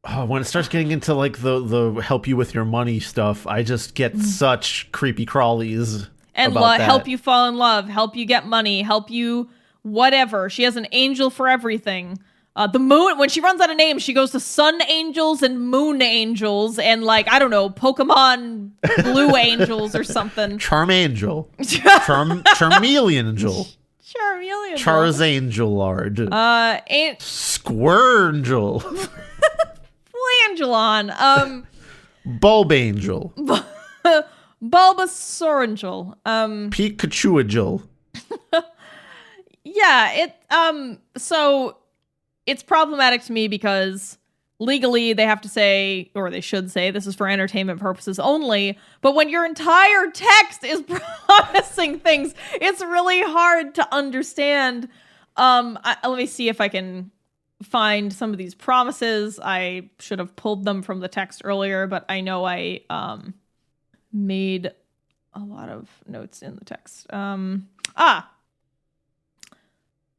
Oh, when it starts getting into like the help you with your money stuff, I just get such creepy crawlies. And help you fall in love, help you get money, help you whatever. She has an angel for everything. The moon, when she runs out of names, she goes to sun angels and moon angels and like, I don't know, Pokemon blue angels or something. Charmangel. Charmeleangel. Charmeleangel. Charizangelard. Squirngel. Flangelon. Bulbangel. Bulbasaurangel. Pikachuangel. Yeah, so it's problematic to me because legally they have to say, or they should say, this is for entertainment purposes only. But when your entire text is promising things, it's really hard to understand. Let me see if I can find some of these promises. I should have pulled them from the text earlier, but I know I made a lot of notes in the text.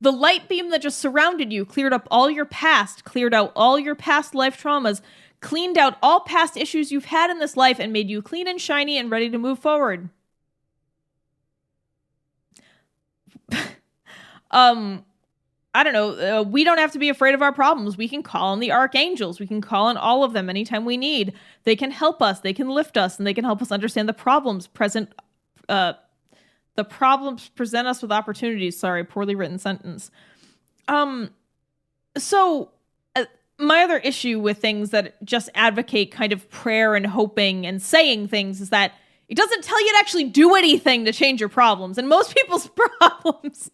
The light beam that just surrounded you cleared up all your past, cleared out all your past life traumas, cleaned out all past issues you've had in this life, and made you clean and shiny and ready to move forward. I don't know. We don't have to be afraid of our problems. We can call on the archangels. We can call on all of them anytime we need. They can help us. They can lift us, and they can help us understand the problems present. The problems present us with opportunities. Sorry, poorly written sentence. So my other issue with things that just advocate kind of prayer and hoping and saying things is that it doesn't tell you to actually do anything to change your problems. And most people's problems,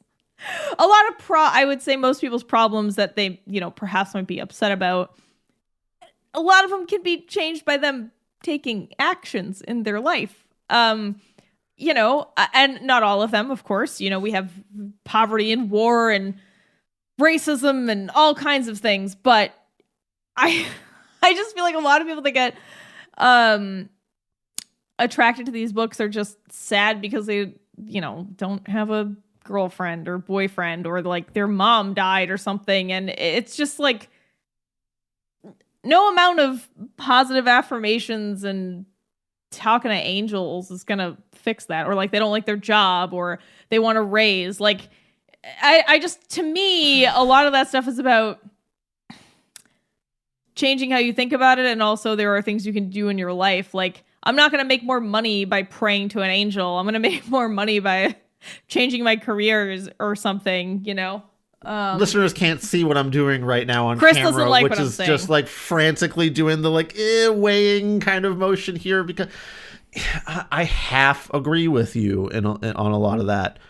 I would say most people's problems that they, you know, perhaps might be upset about, a lot of them can be changed by them taking actions in their life. You know, and not all of them, of course. You know, we have poverty and war and racism and all kinds of things. But I just feel like a lot of people that get attracted to these books are just sad because they, you know, don't have a girlfriend or boyfriend, or like their mom died or something. And it's just like, no amount of positive affirmations and talking to angels is gonna fix that. Or like they don't like their job, or they want to raise. Like I just, to me, a lot of that stuff is about changing how you think about it, and also there are things you can do in your life. Like, I'm not going to make more money by praying to an angel. I'm going to make more money by changing my careers or something, you know? Listeners can't see what I'm doing right now on Chris camera, doesn't like which what I'm is saying. just like frantically doing the like weighing kind of motion here, because I half agree with you on a lot of that.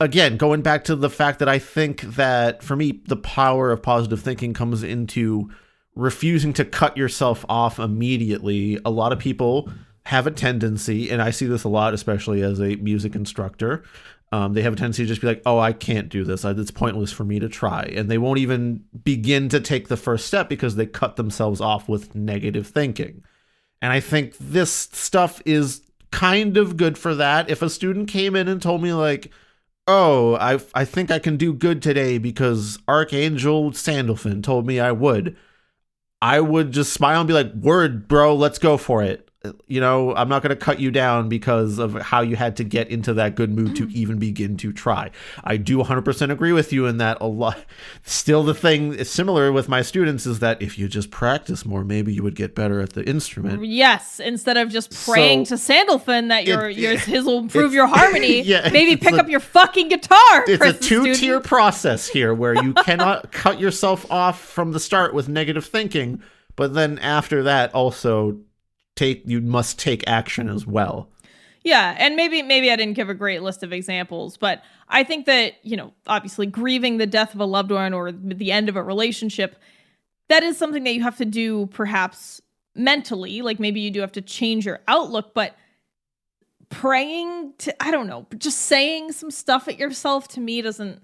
Again, going back to the fact that I think that, for me, the power of positive thinking comes into refusing to cut yourself off immediately. A lot of people have a tendency, and I see this a lot, especially as a music instructor, they have a tendency to just be like, oh, I can't do this. It's pointless for me to try. And they won't even begin to take the first step because they cut themselves off with negative thinking. And I think this stuff is kind of good for that. If a student came in and told me like, oh, I think I can do good today because Archangel Sandalphon told me I would just smile and be like, word, bro, let's go for it. You know, I'm not going to cut you down because of how you had to get into that good mood to even begin to try. I do 100% agree with you in that a lot. Still, the thing is similar with my students is that if you just practice more, maybe you would get better at the instrument. Yes, instead of just praying to Sandalphon that his will improve your harmony, yeah, maybe pick up your fucking guitar. It's a two-tier process here where you cannot cut yourself off from the start with negative thinking, but then after that also you must take action as well. Yeah, and maybe I didn't give a great list of examples, but I think that, you know, obviously grieving the death of a loved one or the end of a relationship, that is something that you have to do perhaps mentally. Like maybe you do have to change your outlook, but praying to, I don't know, just saying some stuff at yourself to me doesn't...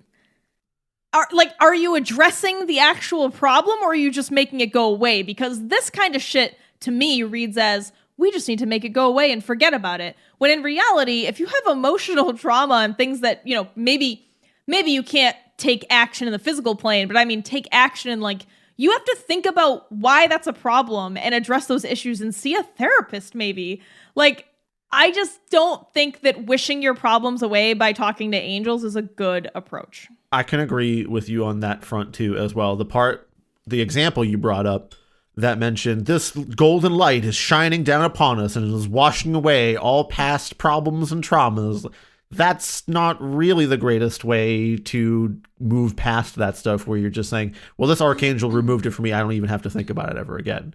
Are you addressing the actual problem, or are you just making it go away? Because this kind of shit to me reads as, we just need to make it go away and forget about it. When in reality, if you have emotional trauma and things that, you know, maybe you can't take action in the physical plane, but I mean, take action in like, you have to think about why that's a problem and address those issues and see a therapist maybe. Like, I just don't think that wishing your problems away by talking to angels is a good approach. I can agree with you on that front too as well. The example you brought up that mentioned this golden light is shining down upon us and is washing away all past problems and traumas. That's not really the greatest way to move past that stuff where you're just saying, well, this archangel removed it for me. I don't even have to think about it ever again.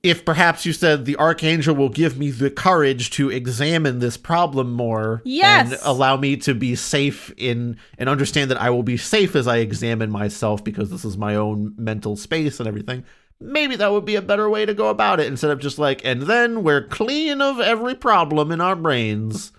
If perhaps you said the archangel will give me the courage to examine this problem more, yes, and allow me to be safe and understand that I will be safe as I examine myself because this is my own mental space and everything, maybe that would be a better way to go about it instead of just like, and then we're clean of every problem in our brains.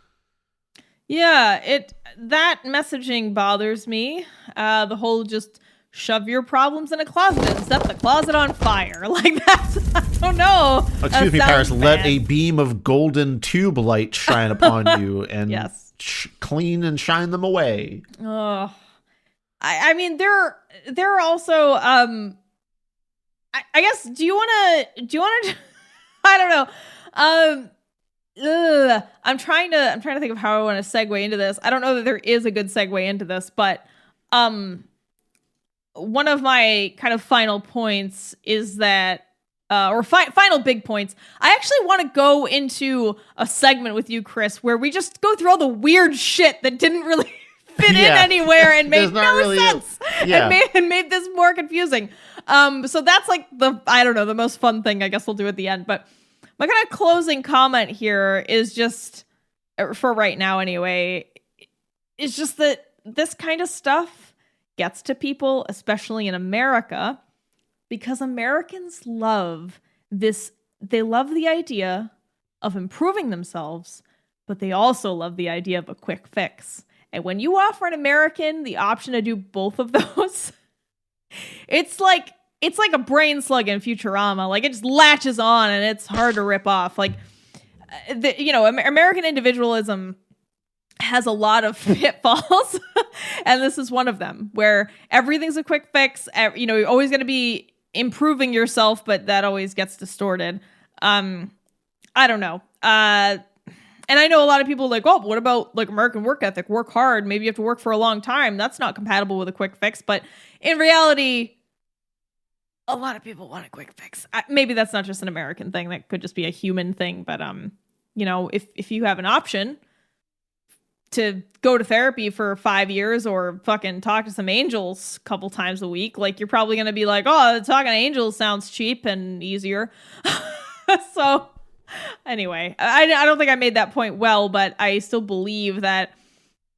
Yeah, that messaging bothers me. The whole just shove your problems in a closet and set the closet on fire. Like that's, I don't know. Excuse me, Paris, let a beam of golden tube light shine upon you and yes. Clean and shine them away. Oh, I mean, there are also, I guess, do you want to, I don't know. I'm trying to think of how I want to segue into this. I don't know that there is a good segue into this, but, one of my kind of final points is that, final big points. I actually want to go into a segment with you, Chris, where we just go through all the weird shit that didn't really fit in anywhere and made no sense and made this more confusing. So that's like the most fun thing I guess we'll do at the end. But my kind of closing comment here is just, for right now anyway, is just that this kind of stuff gets to people, especially in America, because Americans love this. They love the idea of improving themselves, but they also love the idea of a quick fix. And when you offer an American the option to do both of those, it's like a brain slug in Futurama. Like it just latches on and it's hard to rip off. Like, American individualism has a lot of pitfalls, and this is one of them, where everything's a quick fix. You're always going to be improving yourself, but that always gets distorted. I don't know. And I know a lot of people are like, oh, what about like American work ethic? Work hard. Maybe you have to work for a long time. That's not compatible with a quick fix. But in reality, a lot of people want a quick fix. Maybe that's not just an American thing. That could just be a human thing. But, if you have an option to go to therapy for 5 years or fucking talk to some angels a couple times a week, like you're probably going to be like, oh, talking to angels sounds cheap and easier. So anyway, I don't think I made that point well, but I still believe that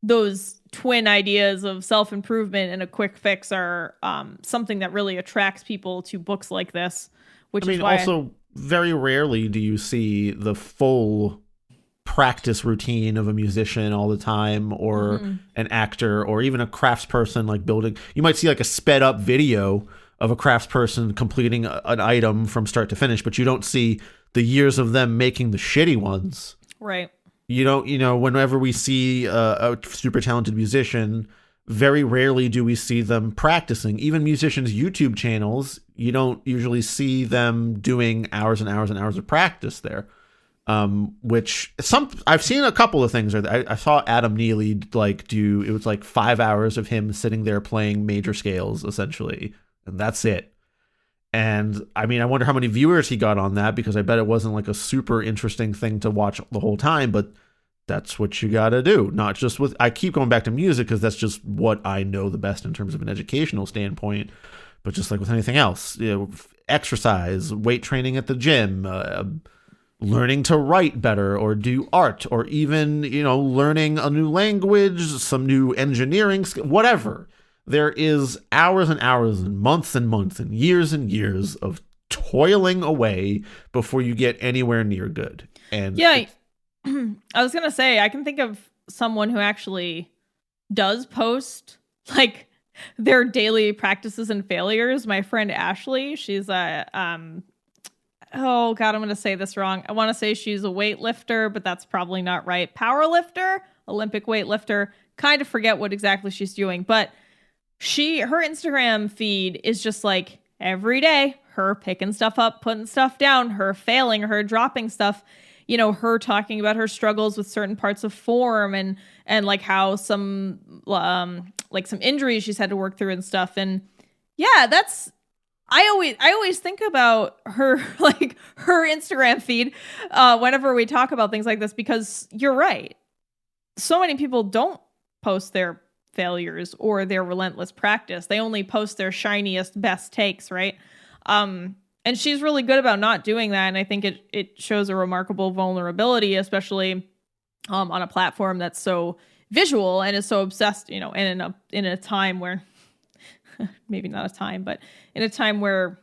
those twin ideas of self-improvement and a quick fix are something that really attracts people to books like this, which is why also very rarely do you see the full practice routine of a musician all the time, or an actor, or even a craftsperson like building. You might see like a sped up video of a craftsperson completing an item from start to finish, but you don't see the years of them making the shitty ones. Right. You don't, whenever we see a super talented musician, very rarely do we see them practicing. Even musicians' YouTube channels, you don't usually see them doing hours and hours and hours of practice there. I've seen a couple of things. I saw Adam Neely do, it was like 5 hours of him sitting there playing major scales essentially, and that's it. And I mean, I wonder how many viewers he got on that, because I bet it wasn't like a super interesting thing to watch the whole time, but that's what you got to do. Not just with, I keep going back to music because that's just what I know the best in terms of an educational standpoint, but just like with anything else, exercise, weight training at the gym, learning to write better or do art, or even, learning a new language, some new engineering, whatever. There is hours and hours and months and years of toiling away before you get anywhere near good. And yeah, I was going to say, I can think of someone who actually does post like their daily practices and failures. My friend Ashley, she's oh God, I'm going to say this wrong. I want to say she's a weightlifter, but that's probably not right. Powerlifter, Olympic weightlifter. Kind of forget what exactly she's doing, but her Instagram feed is just like every day, her picking stuff up, putting stuff down, her failing, her dropping stuff, her talking about her struggles with certain parts of form and like how some injuries she's had to work through and stuff. And yeah, I always think about her, like her Instagram feed, whenever we talk about things like this, because you're right. So many people don't post their failures or their relentless practice. They only post their shiniest, best takes, right? And she's really good about not doing that. And I think it shows a remarkable vulnerability, especially on a platform that's so visual and is so obsessed, and in a time where maybe not a time, but in a time where,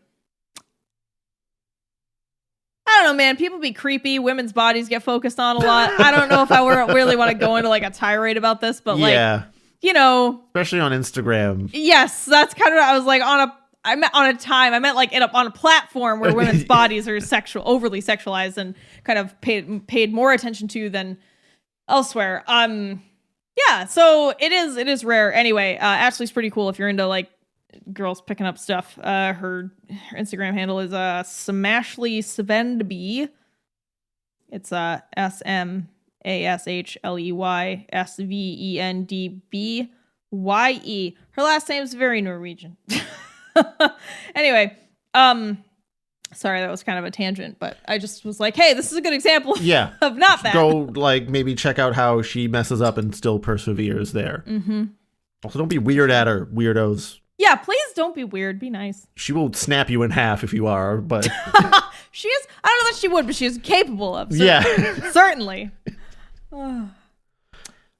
I don't know, man, people be creepy. Women's bodies get focused on a lot. I don't know if I really want to go into like a tirade about this, but yeah. Especially on Instagram. Yes, that's kind of what I was like I meant like on a platform where women's bodies are overly sexualized and kind of paid more attention to than elsewhere. Yeah, so it is rare. Anyway, Ashley's pretty cool if you're into like girls picking up stuff. Her Instagram handle is Smashley Svendby. It's SMASHLEY SVENDBYE. Her last name is very Norwegian. Anyway, sorry, that was kind of a tangent, but I just was like, hey, this is a good example of not that. Go like maybe check out how she messes up and still perseveres there. Mm-hmm. Also, don't be weird at her, weirdos. Yeah, please don't be weird. Be nice. She will snap you in half if you are, but she is. I don't know that she would, but she is capable of. Certainly.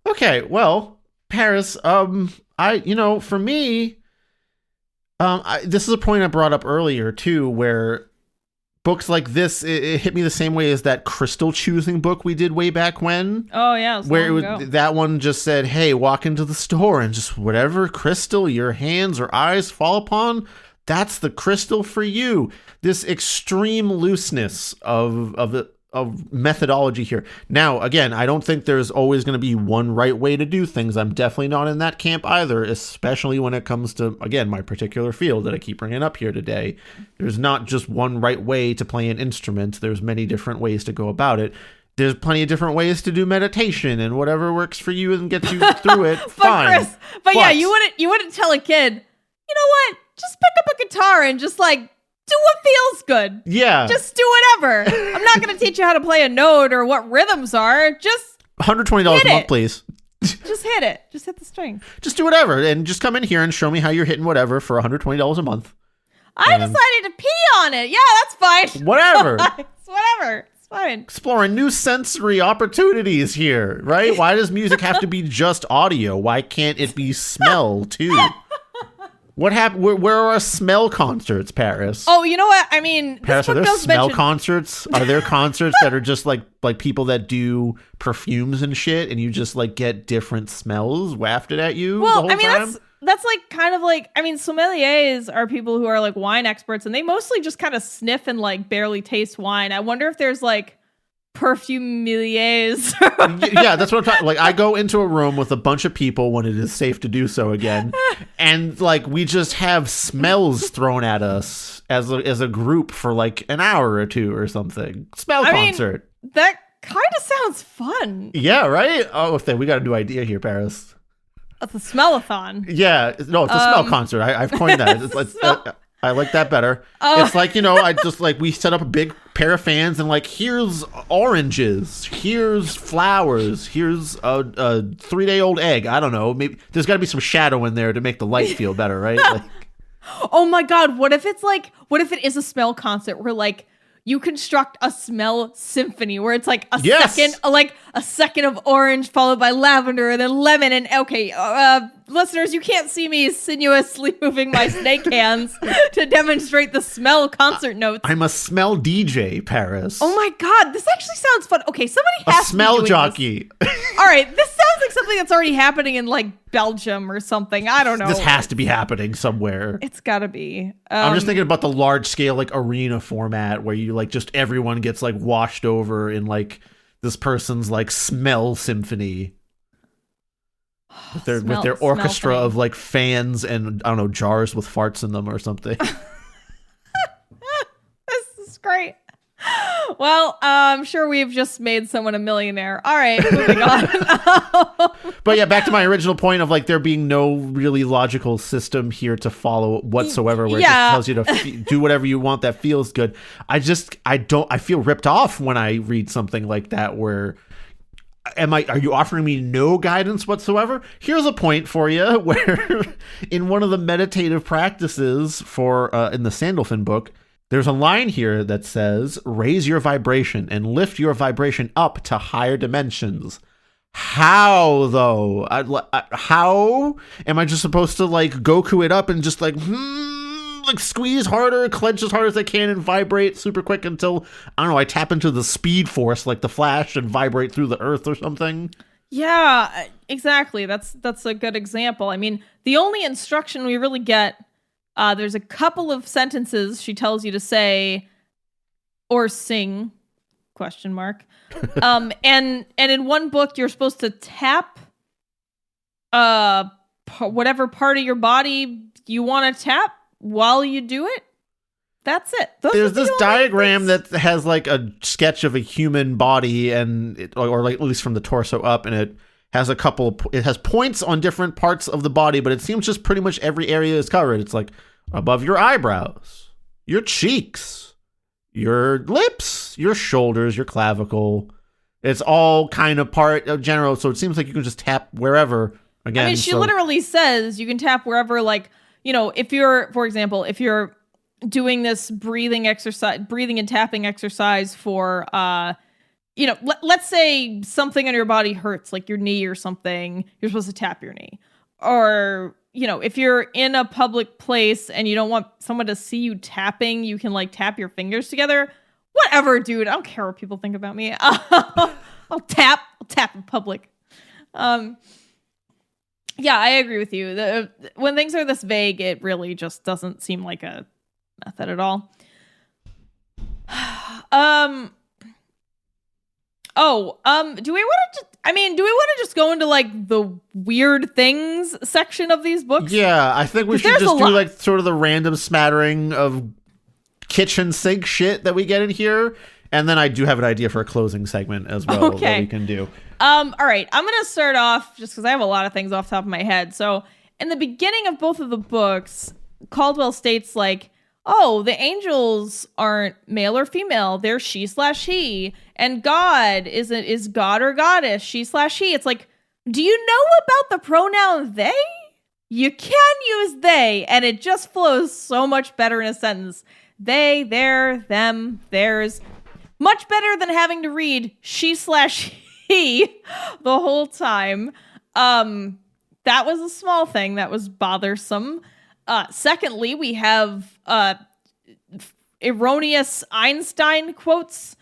Okay, well, Paris, for me, this is a point I brought up earlier too, where books like this, it hit me the same way as that crystal choosing book we did way back when. Oh yeah, that one just said, "Hey, walk into the store and just whatever crystal your hands or eyes fall upon, that's the crystal for you." This extreme looseness of methodology here. Now, again, I don't think there's always going to be one right way to do things. I'm definitely not in that camp either, especially when it comes to, again, my particular field that I keep bringing up here today. There's not just one right way to play an instrument. There's many different ways to go about it. There's plenty of different ways to do meditation, and whatever works for you and gets you through it, fine. Chris, but yeah, you wouldn't tell a kid, you know what? Just pick up a guitar and just like do what feels good. Yeah. Just do whatever. I'm not going to teach you how to play a note or what rhythms are. Just $120 a month, please. Just hit it. Just hit the string. Just do whatever, and just come in here and show me how you're hitting whatever for $120 a month. I decided to pee on it. Yeah, that's fine. Whatever. It's whatever. It's fine. Exploring new sensory opportunities here, right? Why does music have to be just audio? Why can't it be smell too? What happened? Where are our smell concerts, Paris? Oh, you know what? I mean, Paris, are there smell concerts? Are there concerts that are just like people that do perfumes and shit, and you just like get different smells wafted at you the whole time? That's like kind of like, I mean, sommeliers are people who are like wine experts, and they mostly just kind of sniff and like barely taste wine. I wonder if there's like perfumeliers. Yeah, that's what I'm talking. Like, I go into a room with a bunch of people when it is safe to do so again, and like we just have smells thrown at us as a group for like an hour or two or something. Concert. That kind of sounds fun. Yeah, right. Oh, we got a new idea here, Paris. It's a smellathon. Yeah, no, it's a smell concert. I've coined that. I like that better. It's like, I just like we set up a big pair of fans and like, here's oranges, here's flowers, here's a 3-day-old egg. I don't know. Maybe there's got to be some shadow in there to make the light feel better, right? Like, oh my God. What if it is a smell concert where like you construct a smell symphony where it's like a second of orange followed by lavender and then lemon and listeners, you can't see me sinuously moving my snake hands to demonstrate the smell concert notes. I'm a smell DJ, Paris. Oh my God, this actually sounds fun. Okay, somebody has to smell be jockey. All right, this sounds like something that's already happening in like Belgium or something. I don't know. This has to be happening somewhere. It's gotta be. I'm just thinking about the large scale like arena format where you like just everyone gets like washed over in like this person's like smell symphony. With their orchestra of like fans and I don't know, jars with farts in them or something. This is great. Well, I'm sure we've just made someone a millionaire. All right, moving on. But yeah, back to my original point of like there being no really logical system here to follow whatsoever, where it just tells you to do whatever you want that feels good. I feel ripped off when I read something like that where are you offering me no guidance whatsoever? Here's a point for you where in one of the meditative practices for in the Sandalphon book, there's a line here that says, raise your vibration and lift your vibration up to higher dimensions. How, though? How am I just supposed to, like, Goku it up and just, like squeeze harder, clench as hard as I can and vibrate super quick until, I don't know, I tap into the speed force like the Flash and vibrate through the earth or something? Yeah, exactly. That's a good example. I mean, the only instruction we really get, there's a couple of sentences she tells you to say or sing, ? And in one book, you're supposed to tap whatever part of your body you want to tap while you do it. That's it. There's this diagram that has like a sketch of a human body or like at least from the torso up, and it has it has points on different parts of the body, but it seems just pretty much every area is covered. It's like above your eyebrows, your cheeks, your lips, your shoulders, your clavicle. It's all kind of part of general, so it seems like you can just tap wherever. Again, I mean, she literally says you can tap wherever, like, if you're, for example, if you're doing this breathing and tapping exercise for, let's say something on your body hurts, like your knee or something, you're supposed to tap your knee. Or, if you're in a public place and you don't want someone to see you tapping, you can like tap your fingers together. Whatever, dude. I don't care what people think about me. I'll tap in public. Yeah, I agree with you. When things are this vague, it really just doesn't seem like a method at all. Do we want to? Do we want to just go into like the weird things section of these books? Yeah, I think we should just do like sort of the random smattering of kitchen sink shit that we get in here, and then I do have an idea for a closing segment as well that we can do. All right, I'm gonna start off just because I have a lot of things off the top of my head. So in the beginning of both of the books, Caldwell states like, oh, the angels aren't male or female. They're she/he. And God is God or goddess, she/he. It's like, do you know about the pronoun they? You can use they, and it just flows so much better in a sentence. They, their, them, theirs. Much better than having to read she/he the whole time. That was a small thing that was bothersome. Secondly, we have erroneous Einstein quotes.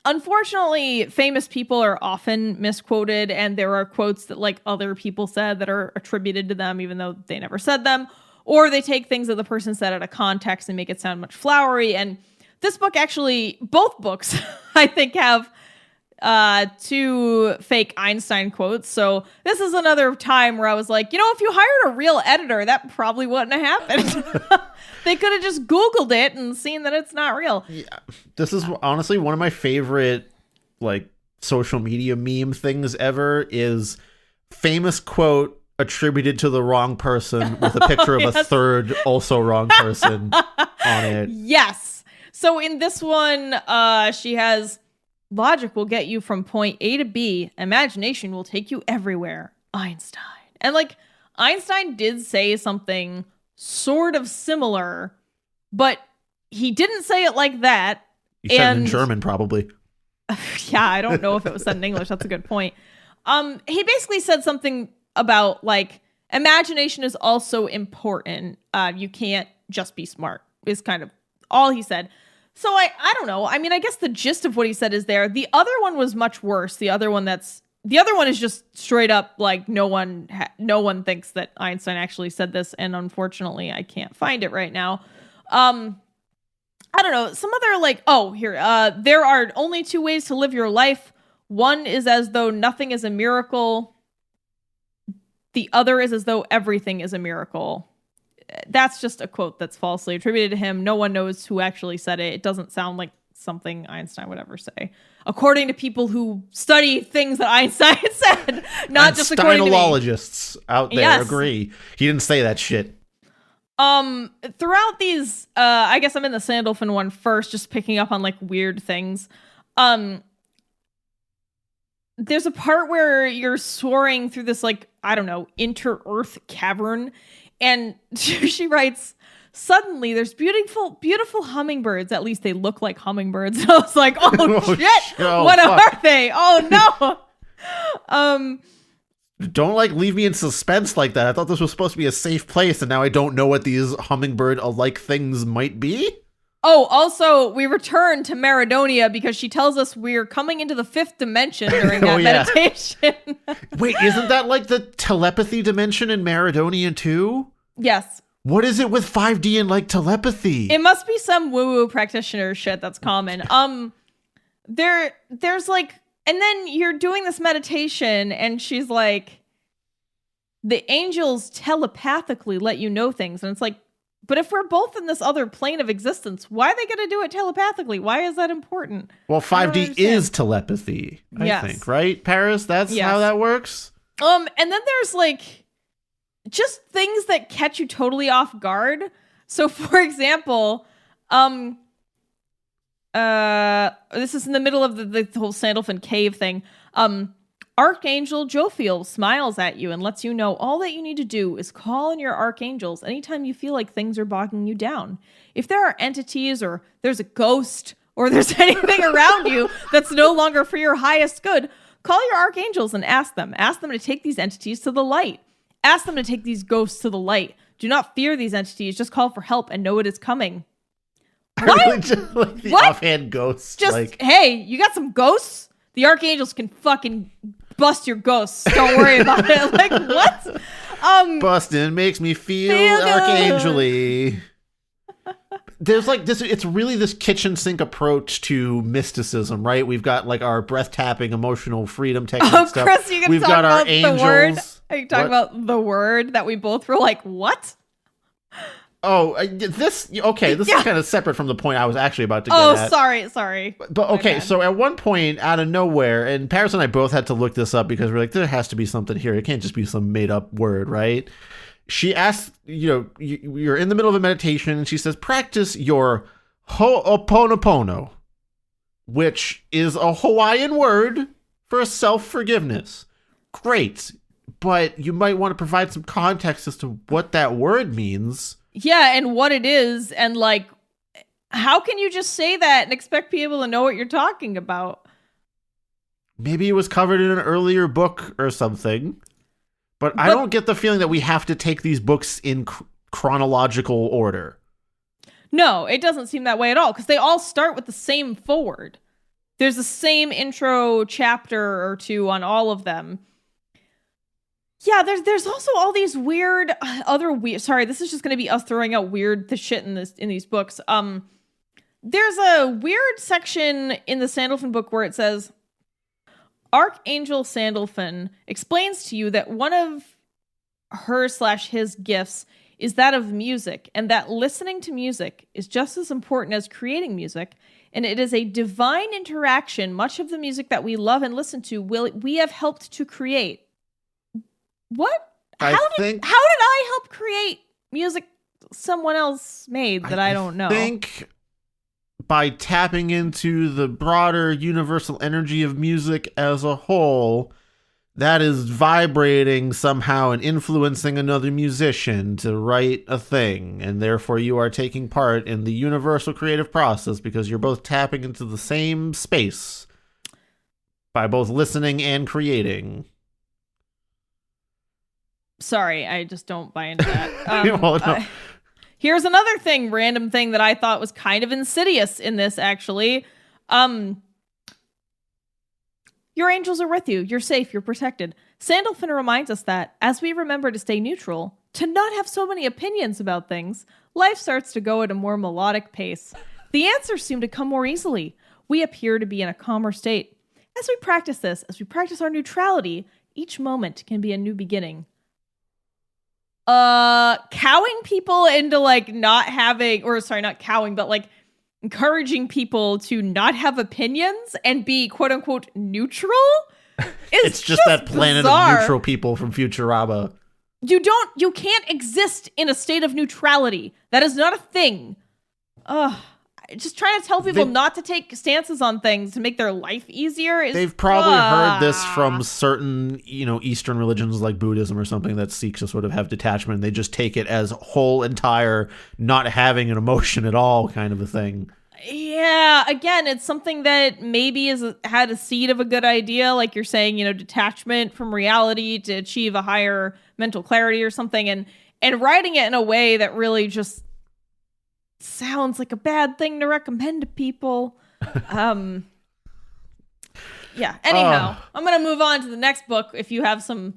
Unfortunately, famous people are often misquoted, and there are quotes that like other people said that are attributed to them, even though they never said them, or they take things that the person said out of context and make it sound much flowery. And this book actually, both books, I think, have two fake Einstein quotes. So this is another time where I was like, if you hired a real editor, that probably wouldn't have happened. They could have just Googled it and seen that it's not real. Yeah. This is honestly one of my favorite like social media meme things ever is famous quote attributed to the wrong person with a picture of a third also wrong person on it. Yes. So in this one, she has, logic will get you from point A to B. Imagination will take you everywhere. Einstein. And like, Einstein did say something sort of similar, but he didn't say it like that. He said it in German, probably. Yeah, I don't know if it was said in English. That's a good point. He basically said something about like, imagination is also important. You can't just be smart, is kind of all he said. So I don't know. I guess the gist of what he said is there. The other one was much worse. The other one is just straight up like no one thinks that Einstein actually said this, and unfortunately I can't find it right now. I don't know. Some other like, here. There are only two ways to live your life. One is as though nothing is a miracle. The other is as though everything is a miracle. That's just a quote that's falsely attributed to him. No one knows who actually said it. It doesn't sound like something Einstein would ever say, according to people who study things that Einstein said, not and just according to me. Steinologists out there agree. He didn't say that shit. Throughout these, I guess I'm in the Sandalphon one first, just picking up on like weird things. There's a part where you're soaring through this like, I don't know, inter-earth cavern. And she writes, suddenly there's beautiful hummingbirds. At least they look like hummingbirds. I was like, oh shit, what are they? Oh no. Don't like leave me in suspense like that. I thought this was supposed to be a safe place, and now I don't know what these hummingbird-alike things might be. Oh, also, we return to Maridonia because she tells us we're coming into the fifth dimension during that meditation. Wait, isn't that like the telepathy dimension in Maridonia too? Yes. What is it with 5D and like telepathy? It must be some woo-woo practitioner shit that's common. There's like, and then you're doing this meditation and she's like, the angels telepathically let you know things. And it's like, but if we're both in this other plane of existence, why are they going to do it telepathically? Why is that important? Well, 5D is telepathy, I think, right, Paris? That's how that works? And then there's like just things that catch you totally off guard. So, for example, this is in the middle of the whole Sandalphon cave thing. Archangel Jophiel smiles at you and lets you know all that you need to do is call in your archangels anytime you feel like things are bogging you down. If there are entities or there's a ghost or there's anything around you that's no longer for your highest good, call your archangels and ask them. Ask them to take these entities to the light. Ask them to take these ghosts to the light. Do not fear these entities. Just call for help and know it is coming. What? I really just like the offhand ghosts. Just, like, hey, you got some ghosts? The archangels can fucking bust your ghosts. Don't worry about it. Like, what? Bustin' makes me feel archangel-y. there's like this, it's really this kitchen sink approach to mysticism, right? We've got like our breath tapping, emotional freedom technique stuff. Chris, you can We've talk got our about angels. the word. Are you talking about the word that we both were like, what? Oh, this is kind of separate from the point I was actually about to get at. Sorry. But okay, so at one point, out of nowhere, and Paris and I both had to look this up because we're like, there has to be something here. It can't just be some made-up word, right? She asked, you're in the middle of a meditation, and she says, practice your ho'oponopono, which is a Hawaiian word for self-forgiveness. Great, but you might want to provide some context as to what that word means. Yeah, and what it is, and like, how can you just say that and expect people to know what you're talking about? Maybe it was covered in an earlier book or something, but I don't get the feeling that we have to take these books in chronological order. No, it doesn't seem that way at all, because they all start with the same forward. There's the same intro chapter or two on all of them. Yeah, there's also all these weird sorry, this is just going to be us throwing out weird shit in these books. There's a weird section in the Sandalphon book where it says, Archangel Sandalphon explains to you that one of her/his gifts is that of music, and that listening to music is just as important as creating music, and it is a divine interaction. Much of the music that we love and listen to we have helped to create. What? How did I help create music someone else made that I don't know? I think by tapping into the broader universal energy of music as a whole, that is vibrating somehow and influencing another musician to write a thing, and therefore you are taking part in the universal creative process because you're both tapping into the same space by both listening and creating. Sorry, I just don't buy into that. Well, no. Here's another random thing that I thought was kind of insidious in this, actually. Your angels are with you. You're safe. You're protected. Sandalphon reminds us that, as we remember to stay neutral, to not have so many opinions about things, life starts to go at a more melodic pace. The answers seem to come more easily. We appear to be in a calmer state. As we practice this, as we practice our neutrality, each moment can be a new beginning. Cowing people into like not having, or sorry, not cowing, but like encouraging people to not have opinions and be quote unquote neutral. It's just that planet of neutral people from Futurama. You can't exist in a state of neutrality. That is not a thing. Just trying to tell people not to take stances on things to make their life easier. They've probably heard this from certain, Eastern religions like Buddhism or something that seeks to sort of have detachment. They just take it as whole, entire, not having an emotion at all kind of a thing. Yeah, again, it's something that maybe had a seed of a good idea, like you're saying, detachment from reality to achieve a higher mental clarity or something, and writing it in a way that really just sounds like a bad thing to recommend to people. Yeah, anyhow, I'm going to move on to the next book if you have some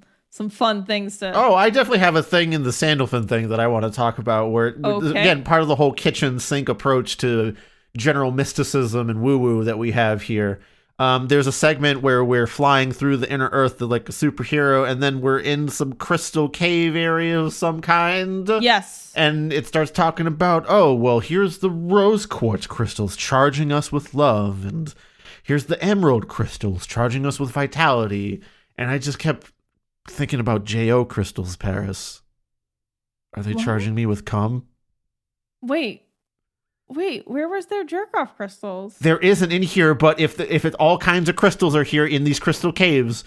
fun things to... Oh, I definitely have a thing in the Sandalphon thing that I want to talk about where, again, part of the whole kitchen sink approach to general mysticism and woo-woo that we have here. There's a segment where we're flying through the inner earth like a superhero, and then we're in some crystal cave area of some kind. Yes. And it starts talking about, oh, well, here's the rose quartz crystals charging us with love, and here's the emerald crystals charging us with vitality. And I just kept thinking about J.O. crystals, Paris. Are they charging me with cum? Wait, where was their jerk-off crystals? There isn't in here, but if all kinds of crystals are here in these crystal caves,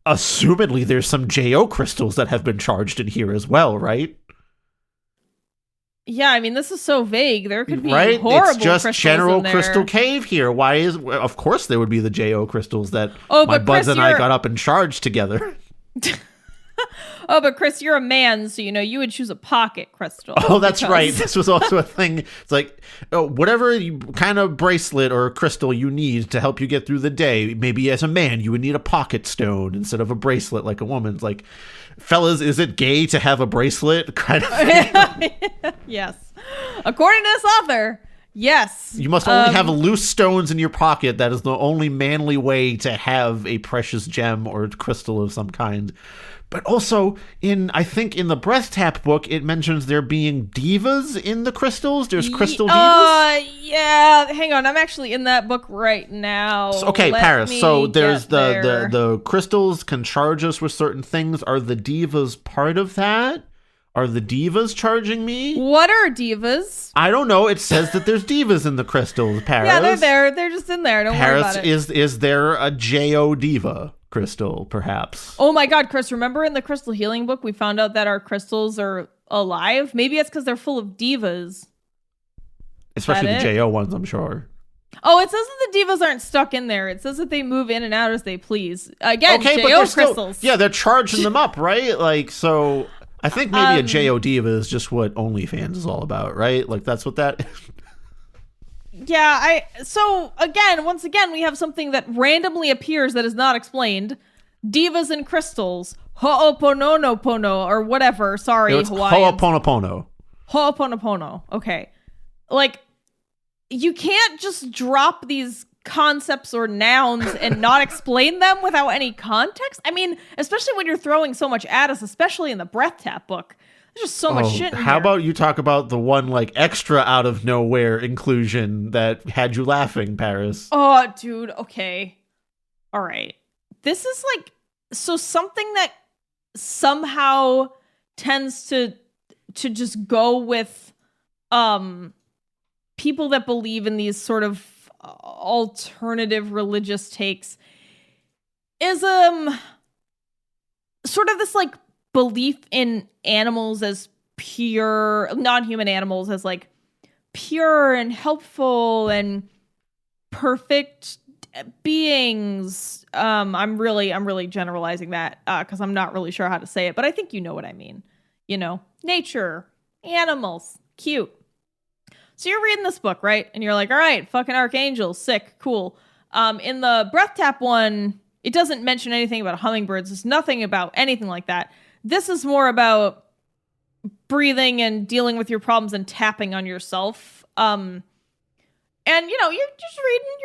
assumedly there's some J.O. crystals that have been charged in here as well, right? Yeah, I mean, this is so vague. There could be right? horrible It's just crystals general in there. crystal cave here. Of course there would be the J.O. crystals that my but buds Chris, and I got up and charged together. Oh, but Chris, you're a man, so you would choose a pocket crystal. Oh, that's right. This was also a thing. It's like, whatever kind of bracelet or crystal you need to help you get through the day. Maybe as a man, you would need a pocket stone instead of a bracelet like a woman's. Like, fellas, is it gay to have a bracelet? Kind of thing. Yes. According to this author, yes. You must only have loose stones in your pocket. That is the only manly way to have a precious gem or crystal of some kind. But also, I think in the Breath Tap book, it mentions there being divas in the crystals. There's crystal divas. Yeah. Hang on, I'm actually in that book right now. Okay, Paris. So there's the crystals can charge us with certain things. Are the divas part of that? Are the divas charging me? What are divas? I don't know. It says that there's divas in the crystals, Paris. Yeah, they're there. They're just in there. Don't worry about it. Is there a J.O. diva crystal, perhaps? Oh my God, Chris, remember in the crystal healing book, we found out that our crystals are alive? Maybe it's because they're full of divas. Especially the J.O. ones, I'm sure. Oh, it says that the divas aren't stuck in there. It says that they move in and out as they please. Again, okay, J.O. crystals. Yeah, they're charging them up, right? Like, so I think maybe a J.O. diva is just what OnlyFans is all about, right? Like, that's what that is. Yeah, once again, we have something that randomly appears that is not explained. Divas and crystals. Ho'oponopono, or whatever. Sorry, Hawaiians. Ho'oponopono. Ho'oponopono. Okay. Like, you can't just drop these concepts or nouns and not explain them without any context. I mean, especially when you're throwing so much at us, especially in the Breath Tap book. There's just so much shit in How here. about you talk about the one, like, extra out of nowhere inclusion that had you laughing, Paris? Oh, dude. Okay. All right. This is like, so something that somehow tends to just go with people that believe in these sort of alternative religious takes is sort of this like belief in animals as pure, non-human animals as like pure and helpful and perfect beings. I'm really generalizing that because I'm not really sure how to say it, but I think you know what I mean. Nature, animals, cute. So you're reading this book, right? And you're like, all right, fucking archangels, sick, cool. In the Breath Tap one, it doesn't mention anything about hummingbirds. There's nothing about anything like that. This is more about breathing and dealing with your problems and tapping on yourself. And you're just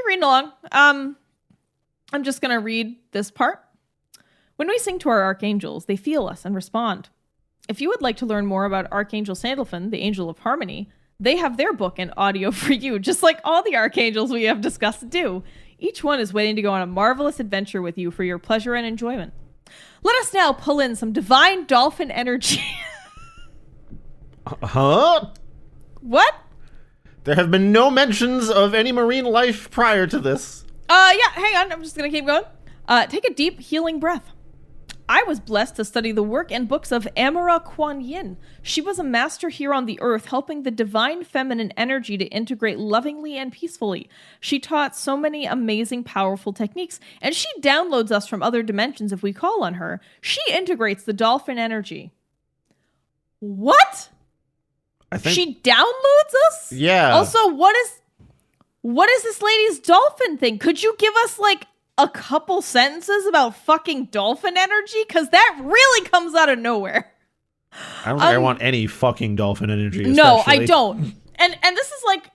reading along. I'm just going to read this part. When we sing to our archangels, they feel us and respond. If you would like to learn more about Archangel Sandalphon, the Angel of Harmony, they have their book and audio for you, just like all the archangels we have discussed do. Each one is waiting to go on a marvelous adventure with you for your pleasure and enjoyment. Let us now pull in some divine dolphin energy. Huh? What? There have been no mentions of any marine life prior to this. Yeah, hang on. I'm just going to keep going. Take a deep, healing breath. I was blessed to study the work and books of Amara Kuan Yin. She was a master here on the earth, helping the divine feminine energy to integrate lovingly and peacefully. She taught so many amazing, powerful techniques, and she downloads us from other dimensions if we call on her. She integrates the dolphin energy. What? I think she downloads us? Yeah. Also, what is this lady's dolphin thing? Could you give us, like, a couple sentences about fucking dolphin energy? Because that really comes out of nowhere. I don't think I want any fucking dolphin energy. Especially. No, I don't. And this is like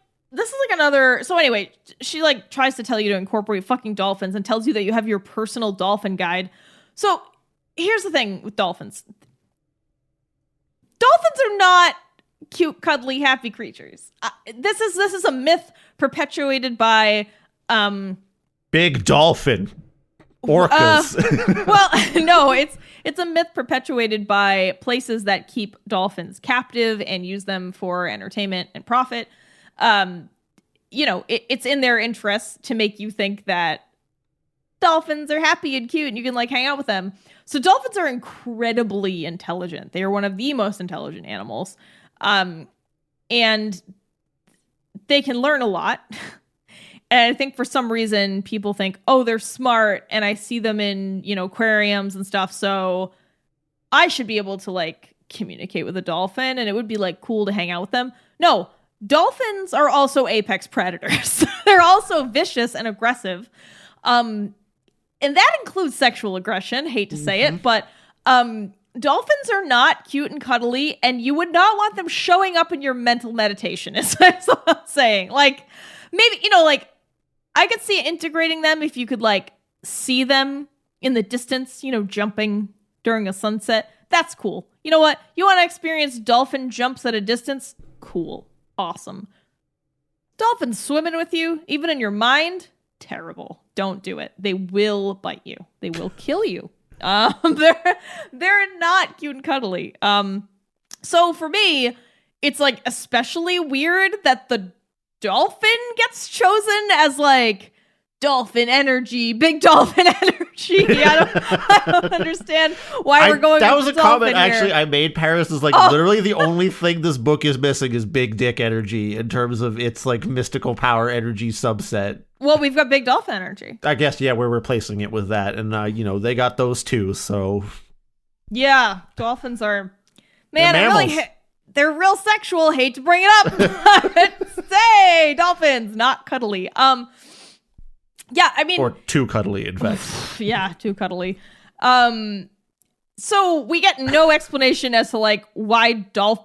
another. So anyway, she like tries to tell you to incorporate fucking dolphins and tells you that you have your personal dolphin guide. So here's the thing with dolphins. Dolphins are not cute, cuddly, happy creatures. This is a myth perpetuated by Big dolphin orcas. Well, no, it's a myth perpetuated by places that keep dolphins captive and use them for entertainment and profit. It's in their interest to make you think that dolphins are happy and cute and you can like hang out with them. So dolphins are incredibly intelligent. They are one of the most intelligent animals. And they can learn a lot. And I think for some reason people think, oh, they're smart, and I see them in, aquariums and stuff, so I should be able to like communicate with a dolphin and it would be like cool to hang out with them. No, dolphins are also apex predators. They're also vicious and aggressive. And that includes sexual aggression. Hate to say it, but dolphins are not cute and cuddly, and you would not want them showing up in your mental meditation, is what I'm saying. Like, maybe, like, I could see integrating them if you could, like, see them in the distance, jumping during a sunset. That's cool. You know what? You want to experience dolphin jumps at a distance? Cool. Awesome. Dolphins swimming with you, even in your mind? Terrible. Don't do it. They will bite you. They will kill you. They're not cute and cuddly. So for me, it's like especially weird that the dolphin gets chosen as like dolphin energy, big dolphin energy. I don't understand why we're going. That was a comment here. Actually I made. Paris is like literally the only thing this book is missing is big dick energy in terms of its like mystical power energy subset. Well, we've got big dolphin energy. I guess, yeah, we're replacing it with that. And, they got those too, so. Yeah, dolphins are, man, they're real sexual. Hate to bring it up. Say, dolphins, not cuddly. Yeah, I mean. Or too cuddly, in fact. Yeah, too cuddly. So we get no explanation as to like why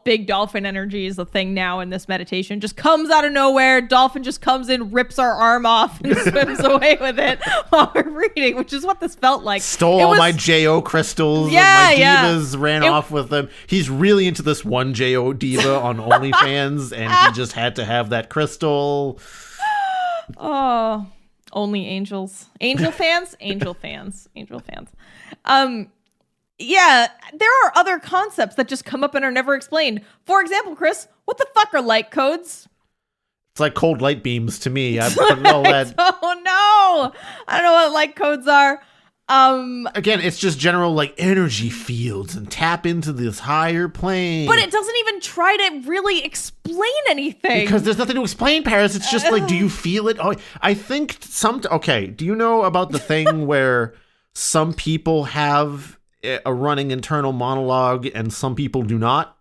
big dolphin energy is a thing now in this meditation. Just comes out of nowhere. Dolphin just comes in, rips our arm off, and swims away with it while we're reading, which is what this felt like. Stole all my JO crystals. Yeah, and my divas ran off with them. He's really into this one JO diva on OnlyFans, and he just had to have that crystal. Oh, only angels. Angel fans? Angel fans. Angel fans. Yeah, there are other concepts that just come up and are never explained. For example, Chris, what the fuck are light codes? It's like cold light beams to me. I don't know that. Oh no, I don't know what light codes are. Again, it's just general like energy fields and tap into this higher plane. But it doesn't even try to really explain anything. Because there's nothing to explain, Paris. It's just like, do you feel it? Oh, I think okay, do you know about the thing where some people have a running internal monologue and some people do not?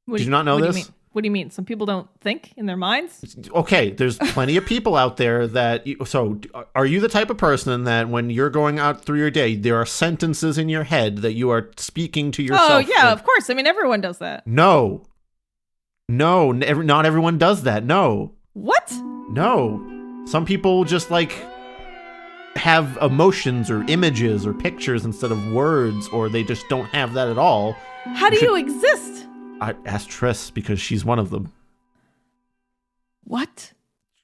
Did you not know this? What do you mean? Some people don't think in their minds? Okay, there's plenty of people out there that... So, are you the type of person that when you're going out through your day, there are sentences in your head that you are speaking to yourself? Oh, yeah, of course. I mean, everyone does that. No, not everyone does that. No. What? No. Some people just, like, have emotions or images or pictures instead of words, or they just don't have that at all. How do you exist? I asked Triss because she's one of them. What?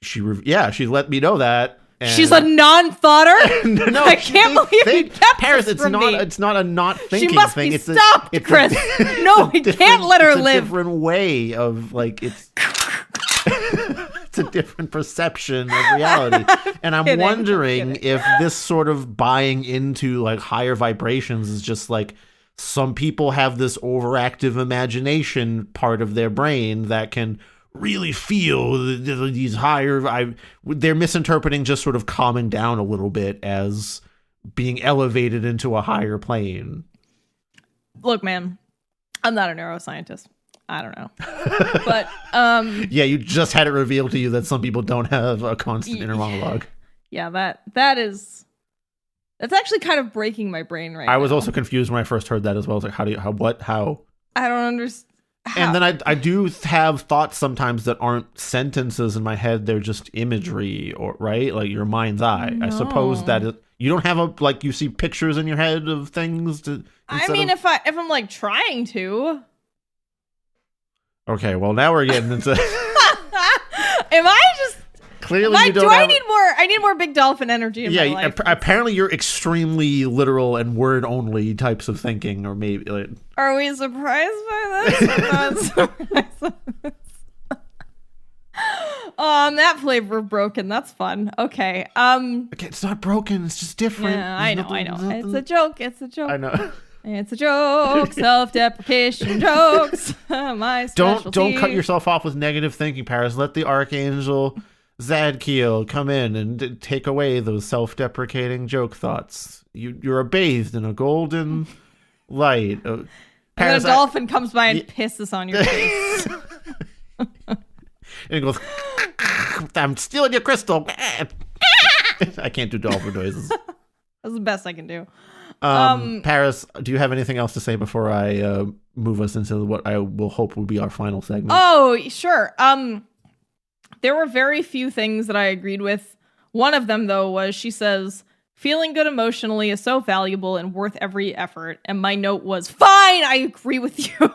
She let me know that. And she's a non-thoughter? No, I can't believe you kept Paris, this from me. It's not a not thinking thing. She must be stopped, Chris. No, we can't let her live. It's a different way of, like, it's a different perception of reality. And I'm wondering if this sort of buying into, like, higher vibrations is just, like, some people have this overactive imagination part of their brain that can really feel these higher... they're misinterpreting just sort of calming down a little bit as being elevated into a higher plane. Look, man, I'm not a neuroscientist. I don't know. But, yeah, you just had it revealed to you that some people don't have a constant inner monologue. Yeah, that's actually kind of breaking my brain right now. I was also confused when I first heard that as well. I was like, how? I don't understand. And then I do have thoughts sometimes that aren't sentences in my head. They're just imagery, or right? Like your mind's eye. No. I suppose that you don't have you see pictures in your head of things to... I mean, if I'm like trying to... Okay, well now we're getting into... Am I just... Clearly, you don't I need more big dolphin energy in my life. Apparently you're extremely literal and word only types of thinking, or maybe... Are we surprised by this? I'm not surprised by this. That flavor of broken. That's fun. Okay. It's not broken. It's just different. Yeah, I know. It's a joke. I know. It's a joke. Self-deprecation jokes. My specialty. Don't cut yourself off with negative thinking, Paris. Let the Archangel Zadkiel come in and take away those self-deprecating joke thoughts. You're bathed in a golden Right. And then a dolphin comes by and pisses on your face. And it goes, I'm stealing your crystal. I can't do dolphin noises. That's the best I can do. Paris, do you have anything else to say before I move us into what I will hope will be our final segment? Oh, sure. There were very few things that I agreed with. One of them, though, was she says, feeling good emotionally is so valuable and worth every effort. And my note was, fine, I agree with you.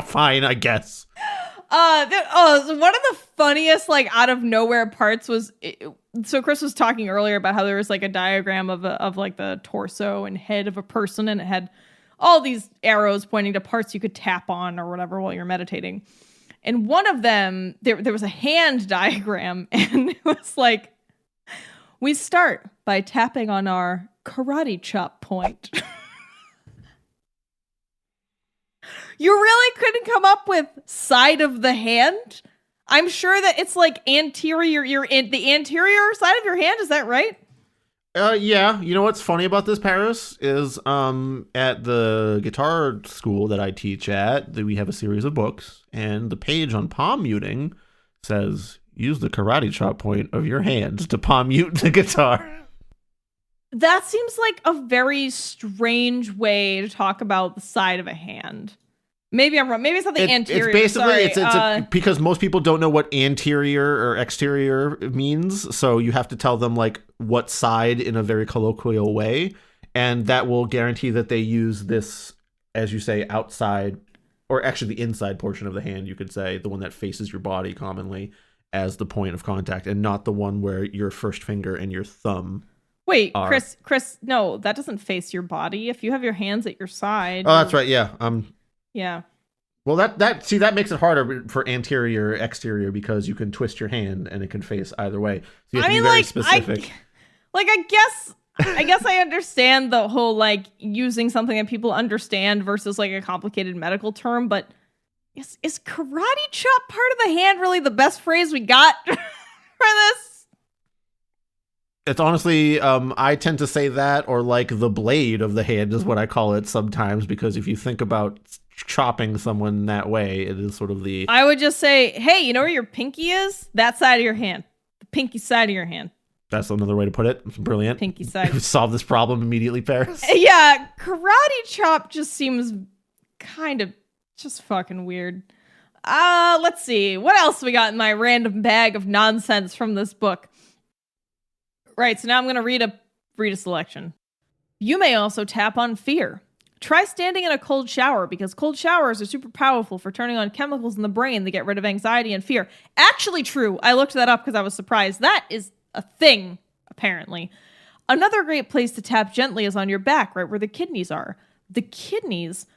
Fine, I guess. So one of the funniest, like, out of nowhere parts was, so Chris was talking earlier about how there was like a diagram of like the torso and head of a person, and it had all these arrows pointing to parts you could tap on or whatever while you're meditating. And one of them, there was a hand diagram, and it was like, we start by tapping on our karate chop point. You really couldn't come up with side of the hand? I'm sure that it's like anterior, you're in the anterior side of your hand. Is that right? Yeah. You know what's funny about this, Paris, is at the guitar school that I teach at, we have a series of books, and the page on palm muting says, use the karate chop point of your hand to palm mute the guitar. That seems like a very strange way to talk about the side of a hand. Maybe I'm wrong. Maybe it's not the anterior. It's basically Sorry. because most people don't know what anterior or exterior means, so you have to tell them like what side in a very colloquial way, and that will guarantee that they use this, as you say, outside, or actually the inside portion of the hand, you could say, the one that faces your body commonly, as the point of contact, and not the one where your first finger and your thumb. Wait, Chris, no, that doesn't face your body. If you have your hands at your side. Oh, that's right. Yeah. Yeah. Well, that makes it harder for anterior, exterior, because you can twist your hand and it can face either way. So you have to be very specific. I guess I understand the whole like using something that people understand versus like a complicated medical term, but is karate chop part of the hand really the best phrase we got for this? It's honestly, I tend to say that, or like the blade of the hand is what I call it sometimes, because if you think about chopping someone that way, it is sort of the... I would just say, hey, you know where your pinky is? That side of your hand. The pinky side of your hand. That's another way to put it. It's brilliant. Pinky side. Solve this problem immediately, Paris. Yeah, karate chop just seems kind of just fucking weird. Let's see. What else we got in my random bag of nonsense from this book? Right, so now I'm going to read a selection. You may also tap on fear. Try standing in a cold shower, because cold showers are super powerful for turning on chemicals in the brain that get rid of anxiety and fear. Actually true. I looked that up because I was surprised. That is a thing, apparently. Another great place to tap gently is on your back, right where the kidneys are. The kidneys...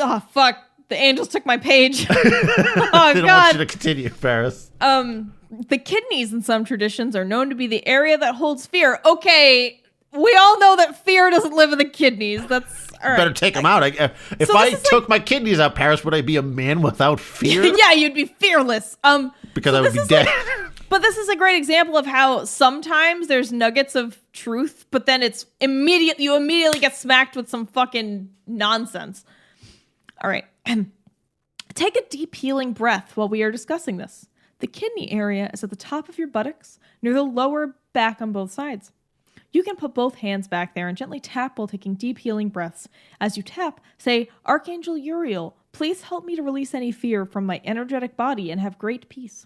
Oh, fuck. The angels took my page. Oh, they don't want you to continue, Paris. The kidneys in some traditions are known to be the area that holds fear. Okay, we all know that fear doesn't live in the kidneys. That's all right. Better take them out. If I took my kidneys out, Paris, would I be a man without fear? Yeah, you'd be fearless. Because I would be dead. But this is a great example of how sometimes there's nuggets of truth, but then you immediately get smacked with some fucking nonsense. All right. Take a deep healing breath while we are discussing this. The kidney area is at the top of your buttocks, near the lower back on both sides. You can put both hands back there and gently tap while taking deep healing breaths. As you tap, say, Archangel Uriel, please help me to release any fear from my energetic body and have great peace.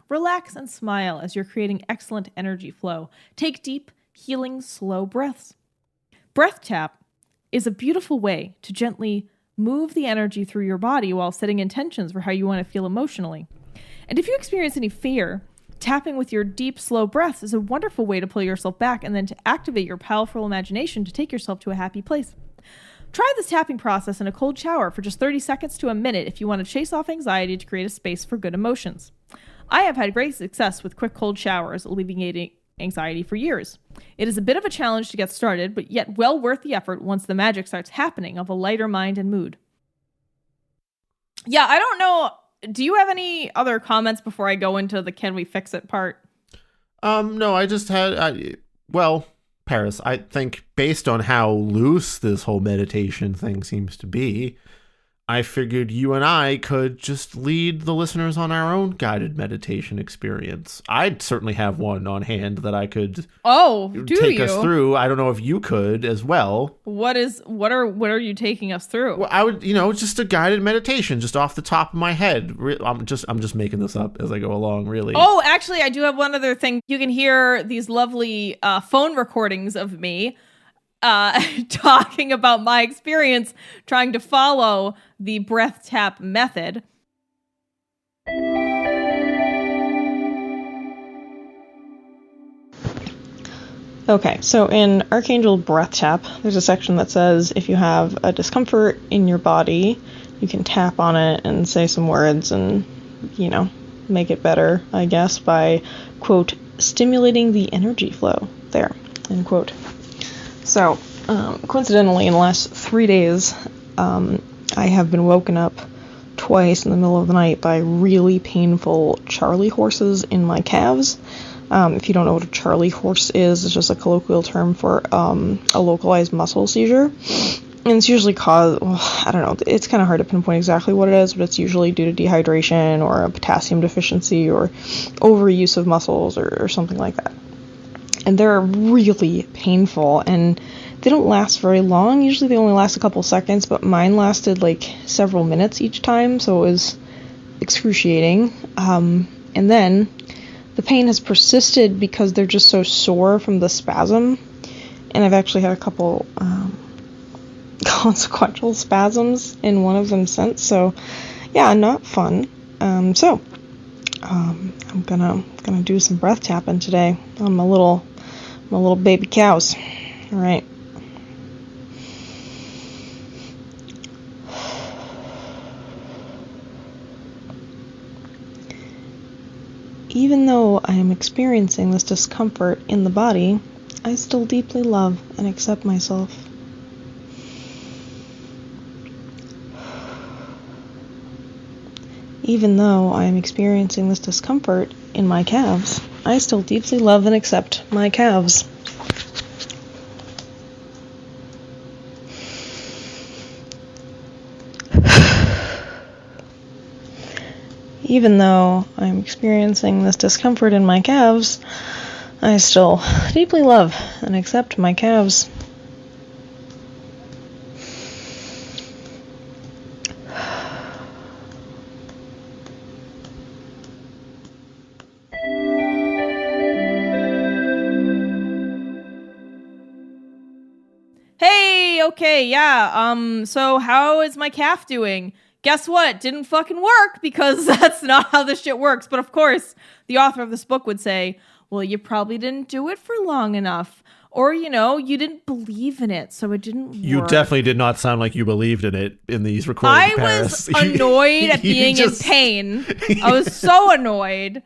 Relax and smile as you're creating excellent energy flow. Take deep, healing, slow breaths. Breath tap is a beautiful way to gently move the energy through your body while setting intentions for how you want to feel emotionally. And if you experience any fear, tapping with your deep, slow breaths is a wonderful way to pull yourself back and then to activate your powerful imagination to take yourself to a happy place. Try this tapping process in a cold shower for just 30 seconds to a minute if you want to chase off anxiety to create a space for good emotions. I have had great success with quick cold showers, alleviating anxiety for years. It is a bit of a challenge to get started, but yet well worth the effort once the magic starts happening of a lighter mind and mood. Yeah, I don't know. Do you have any other comments before I go into the can we fix it part? No, I just had, Paris, I think based on how loose this whole meditation thing seems to be, I figured you and I could just lead the listeners on our own guided meditation experience. I'd certainly have one on hand that I could take us through. I don't know if you could as well. What are you taking us through? Well, I would, just a guided meditation, just off the top of my head. I'm just making this up as I go along, really. Oh, actually, I do have one other thing. You can hear these lovely phone recordings of me talking about my experience trying to follow the breath tap method. Okay, so in Archangel Breath Tap, there's a section that says if you have a discomfort in your body, you can tap on it and say some words and, make it better, I guess, by, quote, stimulating the energy flow there, end quote. So, coincidentally, in the last 3 days, I have been woken up twice in the middle of the night by really painful Charlie horses in my calves. If you don't know what a Charlie horse is, it's just a colloquial term for a localized muscle seizure. And it's usually caused, I don't know, it's kind of hard to pinpoint exactly what it is, but it's usually due to dehydration or a potassium deficiency or overuse of muscles or something like that. And they're really painful, and they don't last very long. Usually they only last a couple seconds, but mine lasted like several minutes each time, so it was excruciating. And then the pain has persisted because they're just so sore from the spasm, and I've actually had a couple consequential spasms in one of them since, so yeah, not fun. I'm gonna do some breath tapping today on my little baby cows. All right. Even though I am experiencing this discomfort in the body, I still deeply love and accept myself. Even though I am experiencing this discomfort in my calves, I still deeply love and accept my calves. Even though I'm experiencing this discomfort in my calves, I still deeply love and accept my calves. Hey, okay, yeah, so how is my calf doing? Guess what? Didn't fucking work, because that's not how this shit works. But of course, the author of this book would say, well, you probably didn't do it for long enough. Or, you didn't believe in it, so it didn't work. You definitely did not sound like you believed in it in these recordings, Paris. I was annoyed at being in pain. I was so annoyed.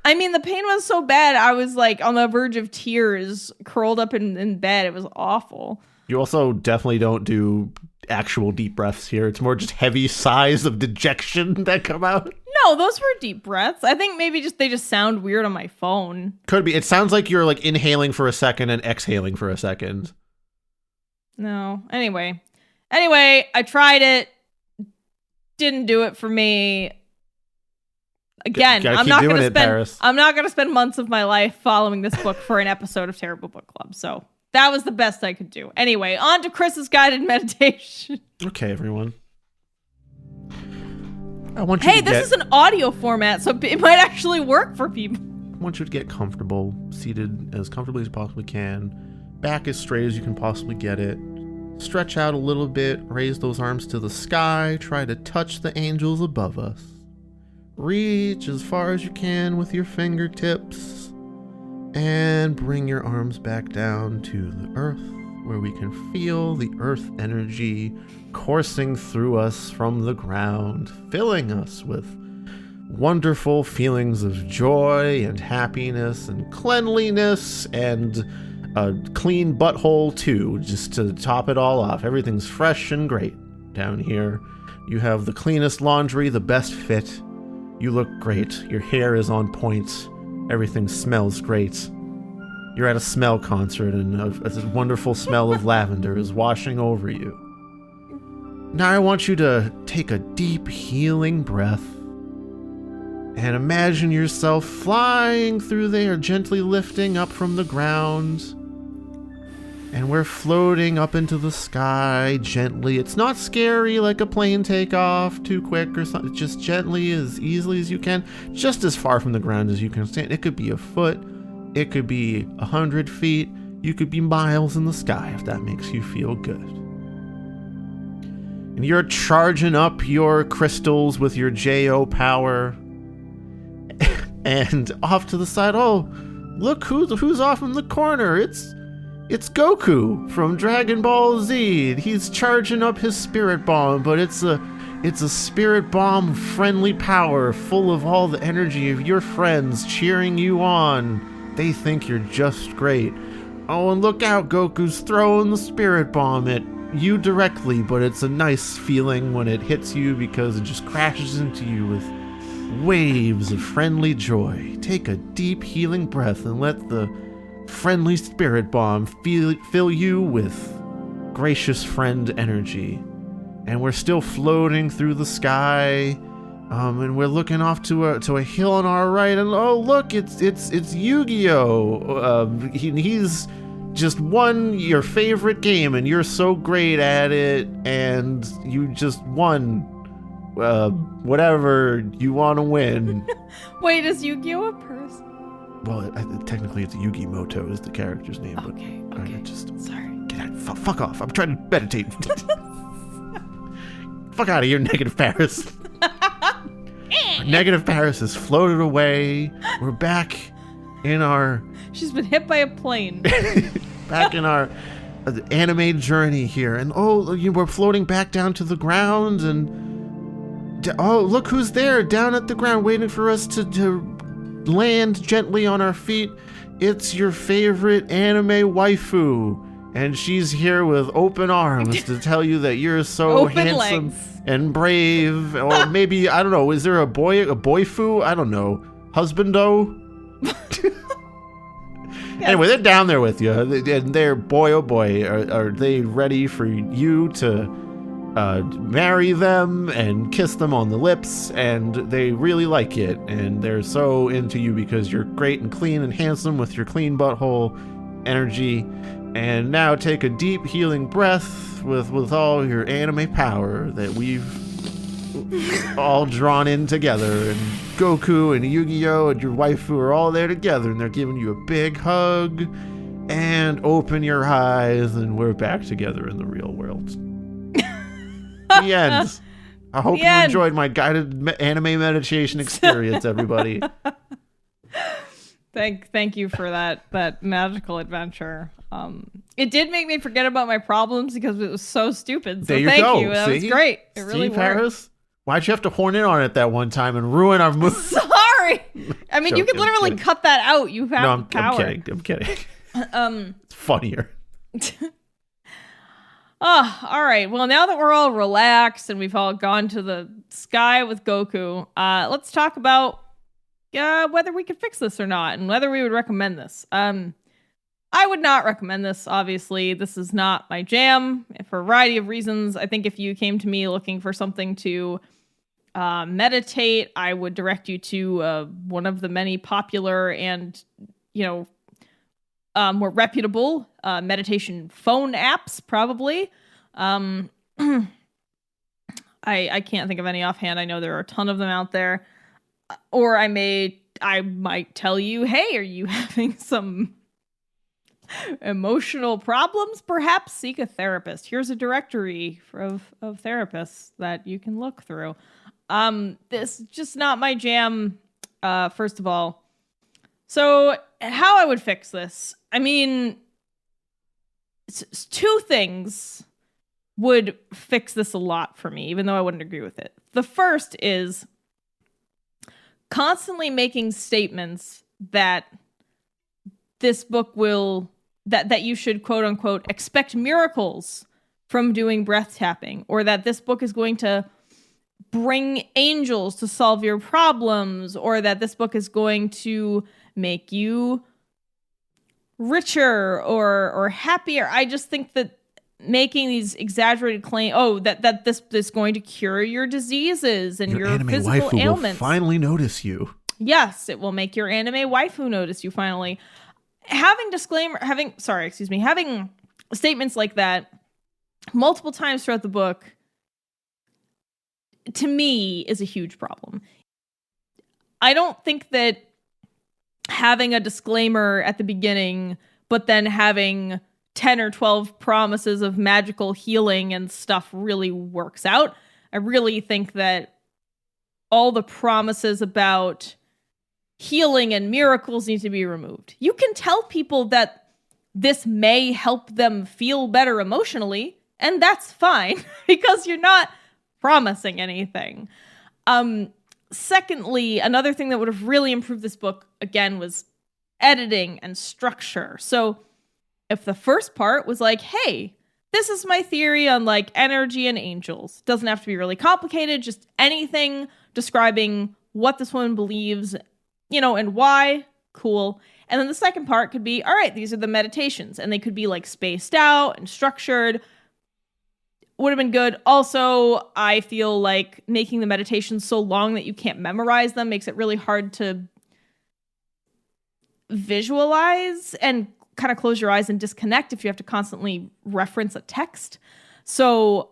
I mean, the pain was so bad, I was like on the verge of tears, curled up in bed. It was awful. You also definitely don't do actual deep breaths here. It's more just heavy sighs of dejection that come out. No, those were deep breaths. I think maybe they just sound weird on my phone. Could be. It sounds like you're like inhaling for a second and exhaling for a second. No. Anyway, I tried it. Didn't do it for me. Again, I'm not going to spend months of my life following this book for an episode of Terrible Book Club. So that was the best I could do. Anyway, on to Chris's guided meditation. Okay, everyone. I want you this is an audio format, so it might actually work for people. I want you to get comfortable, seated as comfortably as you possibly can, back as straight as you can possibly get it. Stretch out a little bit, raise those arms to the sky, try to touch the angels above us. Reach as far as you can with your fingertips, and bring your arms back down to the earth, where we can feel the earth energy coursing through us from the ground, filling us with wonderful feelings of joy and happiness and cleanliness and a clean butthole too, just to top it all off. Everything's fresh and great down here. You have the cleanest laundry, the best fit. You look great. Your hair is on point. Everything smells great. You're at a smell concert, and a wonderful smell of lavender is washing over you. Now I want you to take a deep, healing breath and imagine yourself flying through the air, gently lifting up from the ground. And we're floating up into the sky gently. It's not scary like a plane takeoff too quick or something. Just gently, as easily as you can, just as far from the ground as you can stand. It could be a foot. It could be 100 feet. You could be miles in the sky if that makes you feel good. And you're charging up your crystals with your JO power. And off to the side, oh, look who's off in the corner. It's Goku from Dragon Ball Z. He's charging up his spirit bomb, but it's a spirit bomb friendly power full of all the energy of your friends cheering you on. They think you're just great. Oh, and look out, Goku's throwing the spirit bomb at you directly, but it's a nice feeling when it hits you because it just crashes into you with waves of friendly joy. Take a deep healing breath and let the friendly spirit bomb fill you with gracious friend energy. And we're still floating through the sky, and we're looking off to a hill on our right, and oh look, it's Yu-Gi-Oh! He's just won your favorite game, and you're so great at it, and you just won whatever you want to win. Wait, is Yu-Gi-Oh! A person? Well, technically it's Yugi Moto is the character's name. Okay. Sorry. Get out. Fuck off. I'm trying to meditate. Fuck out of here, Negative Paris. Negative Paris has floated away. We're back in our... She's been hit by a plane. Back in our anime journey here. And we're floating back down to the ground. And look who's there down at the ground waiting for us to land gently on our feet. It's your favorite anime waifu, and she's here with open arms to tell you that you're so handsome and brave. Or maybe, I don't know, is there a boyfu? I don't know. Husbando? Anyway, they're down there with you, and they're, boy oh boy, are they ready for you to marry them and kiss them on the lips, and they really like it, and they're so into you because you're great and clean and handsome with your clean butthole energy. And now take a deep healing breath with all your anime power that we've all drawn in together, and Goku and Yu-Gi-Oh! And your waifu are all there together, and they're giving you a big hug, and open your eyes, and we're back together in the real world. The end. I hope you enjoyed my guided anime meditation experience, everybody. Thank you for that magical adventure. It did make me forget about my problems because it was so stupid. So thank you. That was great. It really worked. Paris? Why'd you have to horn in on it that one time and ruin our movie? Sorry. I mean, you could literally cut that out. You have power. I'm kidding. It's funnier. Oh, all right. Well, now that we're all relaxed and we've all gone to the sky with Goku, let's talk about whether we could fix this or not, and whether we would recommend this. I would not recommend this, obviously. This is not my jam for a variety of reasons. I think if you came to me looking for something to meditate, I would direct you to one of the many popular and, more reputable meditation phone apps, probably. I can't think of any offhand. I know there are a ton of them out there. Or I might tell you, hey, are you having some emotional problems? Perhaps seek a therapist. Here's a directory of therapists that you can look through. This is just not my jam, first of all. So how I would fix this, I mean, two things would fix this a lot for me, even though I wouldn't agree with it. The first is constantly making statements that this book will, that you should, quote unquote, expect miracles from doing breath tapping, or that this book is going to bring angels to solve your problems, or that this book is going to make you richer or happier. I just think that making these exaggerated claims, that this is going to cure your diseases and your anime physical waifu ailments. will finally notice you. Yes, it will make your anime waifu notice you finally. Having statements like that multiple times throughout the book, to me, is a huge problem. I don't think that having a disclaimer at the beginning, but then having 10 or 12 promises of magical healing and stuff really works out. I really think that all the promises about healing and miracles need to be removed. You can tell people that this may help them feel better emotionally, and that's fine because you're not promising anything. Secondly, another thing that would have really improved this book, again, was editing and structure. So if the first part was like, hey, this is my theory on like energy and angels. Doesn't have to be really complicated, just anything describing what this woman believes, and why, cool. And then the second part could be, all right, these are the meditations, and they could be like spaced out and structured. Would have been good. Also, I feel like making the meditations so long that you can't memorize them makes it really hard to visualize and kind of close your eyes and disconnect if you have to constantly reference a text. So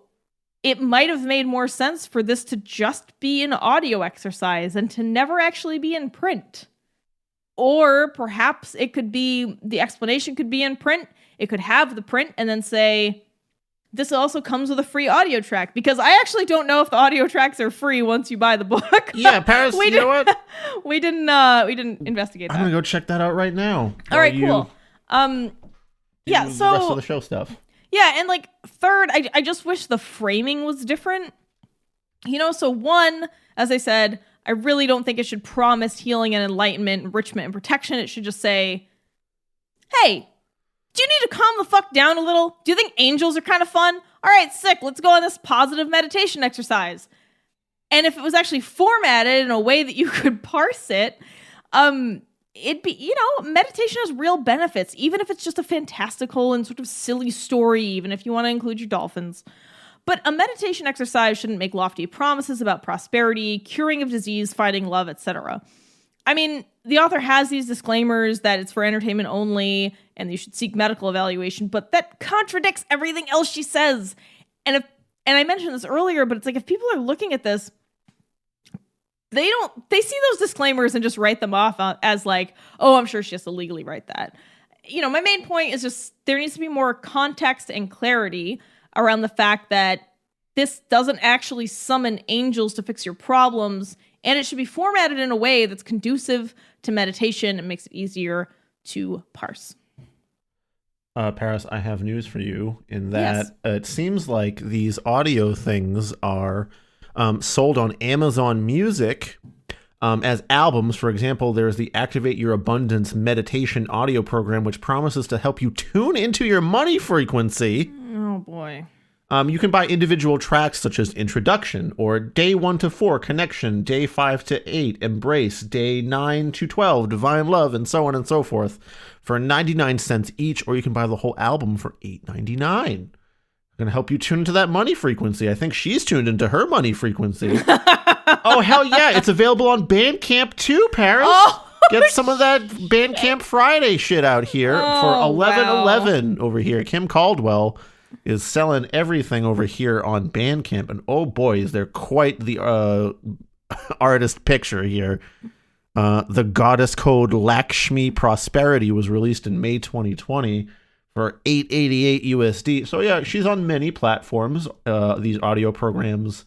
it might have made more sense for this to just be an audio exercise and to never actually be in print. Or perhaps it could be, the explanation could be in print. It could have the print and then say, this also comes with a free audio track, because I actually don't know if the audio tracks are free once you buy the book. Yeah, Paris, you know what? We didn't investigate that. I'm going to go check that out right now. All right, cool. Yeah, so the rest of the show stuff. Yeah, and like third, I just wish the framing was different. So one, as I said, I really don't think it should promise healing and enlightenment, enrichment, and protection. It should just say, hey, do you need to calm the fuck down a little? Do you think angels are kind of fun? All right, sick. Let's go on this positive meditation exercise. And if it was actually formatted in a way that you could parse it, it'd be, meditation has real benefits, even if it's just a fantastical and sort of silly story, even if you want to include your dolphins. But a meditation exercise shouldn't make lofty promises about prosperity, curing of disease, finding love, etc. I mean, the author has these disclaimers that it's for entertainment only and you should seek medical evaluation, but that contradicts everything else she says. And I mentioned this earlier, but it's like if people are looking at this, they see those disclaimers and just write them off as like, oh, I'm sure she has to legally write that. My main point is just there needs to be more context and clarity around the fact that this doesn't actually summon angels to fix your problems, and it should be formatted in a way that's conducive to meditation and makes it easier to parse. Paris, I have news for you in that It seems like these audio things are sold on Amazon Music as albums. For example, there's the Activate Your Abundance meditation audio program, which promises to help you tune into your money frequency. Oh, boy. You can buy individual tracks such as Introduction or Day 1 to 4, Connection, Day 5 to 8, Embrace, Day 9 to 12, Divine Love, and so on and so forth for 99 cents each, or you can buy the whole album for $8.99. Going to help you tune into that money frequency. I think she's tuned into her money frequency. Oh, hell yeah. It's available on Bandcamp too, Paris. Oh, Get some of that Bandcamp Friday shit out here for $11.11 over here. Kim Caldwell is selling everything over here on Bandcamp, and oh boy, is there quite the artist picture here. The goddess code Lakshmi Prosperity was released in May 2020 for $8.88 USD. So yeah, she's on many platforms. These audio programs.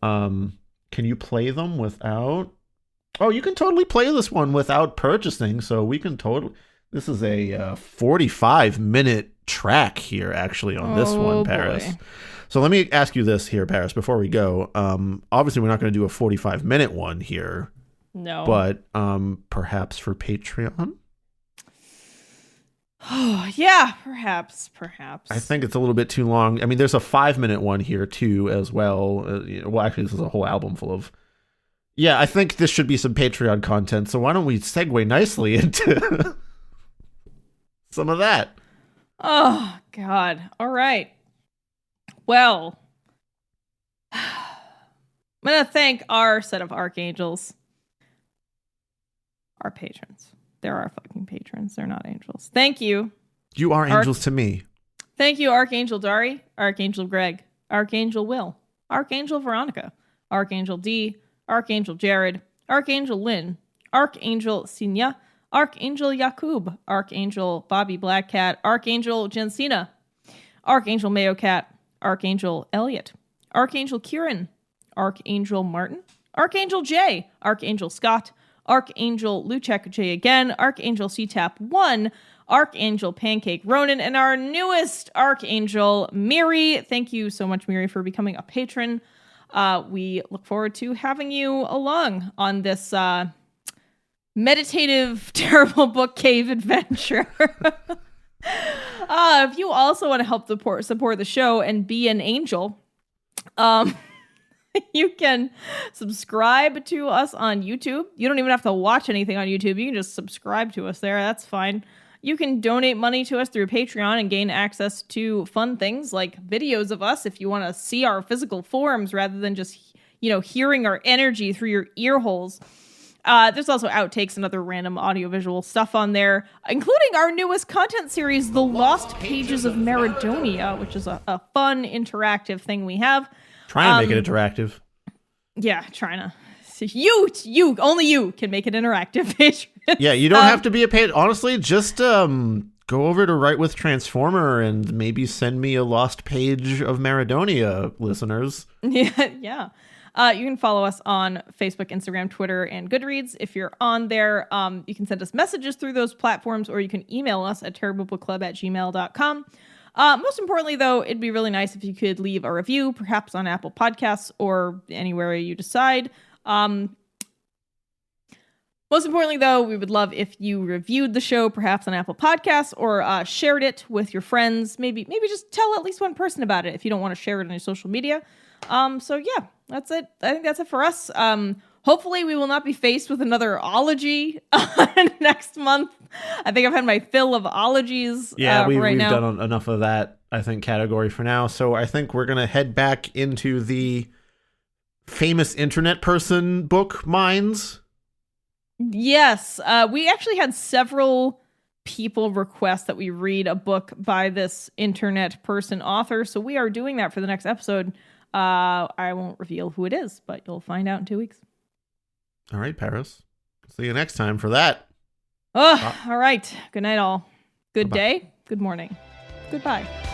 Can you play them without? Oh, you can totally play this one without purchasing. So we can totally. This is a 45-minute track here, actually, on this one, Paris. Boy. So let me ask you this here, Paris, before we go. Obviously, we're not going to do a 45-minute one here. No. But perhaps for Patreon? Oh, yeah, perhaps. I think it's a little bit too long. I mean, there's a 5-minute one here, too, as well. Well, actually, this is a whole album full of... Yeah, I think this should be some Patreon content, so why don't we segue nicely into... some of that. Oh, God. All right. Well, I'm going to thank our set of archangels, our patrons. They're our fucking patrons. They're not angels. Thank you. You are angels to me. Thank you, Archangel Dari, Archangel Greg, Archangel Will, Archangel Veronica, Archangel D, Archangel Jared, Archangel Lynn, Archangel Sinya, Archangel Yakub, Archangel Bobby Blackcat, Archangel Jensina, Archangel Mayo Cat, Archangel Elliot, Archangel Kieran, Archangel Martin, Archangel J, Archangel Scott, Archangel Luchek J again, Archangel CTAP 1, Archangel Pancake Ronan, and our newest Archangel, Miri. Thank you so much, Miri, for becoming a patron. We look forward to having you along on this meditative, terrible book cave adventure. If you also want to help support the show and be an angel, you can subscribe to us on YouTube. You don't even have to watch anything on YouTube. You can just subscribe to us there. That's fine. You can donate money to us through Patreon and gain access to fun things like videos of us if you want to see our physical forms rather than just, hearing our energy through your ear holes. There's also outtakes and other random audiovisual stuff on there, including our newest content series, The Lost Pages of Maradonia, which is a fun, interactive thing we have. Trying to make it interactive. Yeah, trying to. So only you can make it interactive, patron. Yeah, you don't have to be a patron. Honestly, just go over to Write with Transformer and maybe send me a lost page of Maradonia, listeners. Yeah. You can follow us on Facebook, Instagram, Twitter, and Goodreads. If you're on there, you can send us messages through those platforms, or you can email us at terriblebookclub@gmail.com. Most importantly, though, it'd be really nice if you could leave a review, perhaps on Apple Podcasts or anywhere you decide. Most importantly, though, we would love if you reviewed the show, perhaps on Apple Podcasts, or shared it with your friends. Maybe just tell at least one person about it if you don't want to share it on your social media. So yeah, that's it. I think that's it for us. Hopefully we will not be faced with another ology next month. I think I've had my fill of ologies. Yeah, we've now. done enough of that, I think, category for now. So I think we're going to head back into the famous internet person book mines. Yes. We actually had several people request that we read a book by this internet person author. So we are doing that for the next episode. I won't reveal who it is, but you'll find out in 2 weeks. All right, Paris. See you next time for that. Oh, all right. Good night, all. Good Bye-bye. day. Good morning. Goodbye.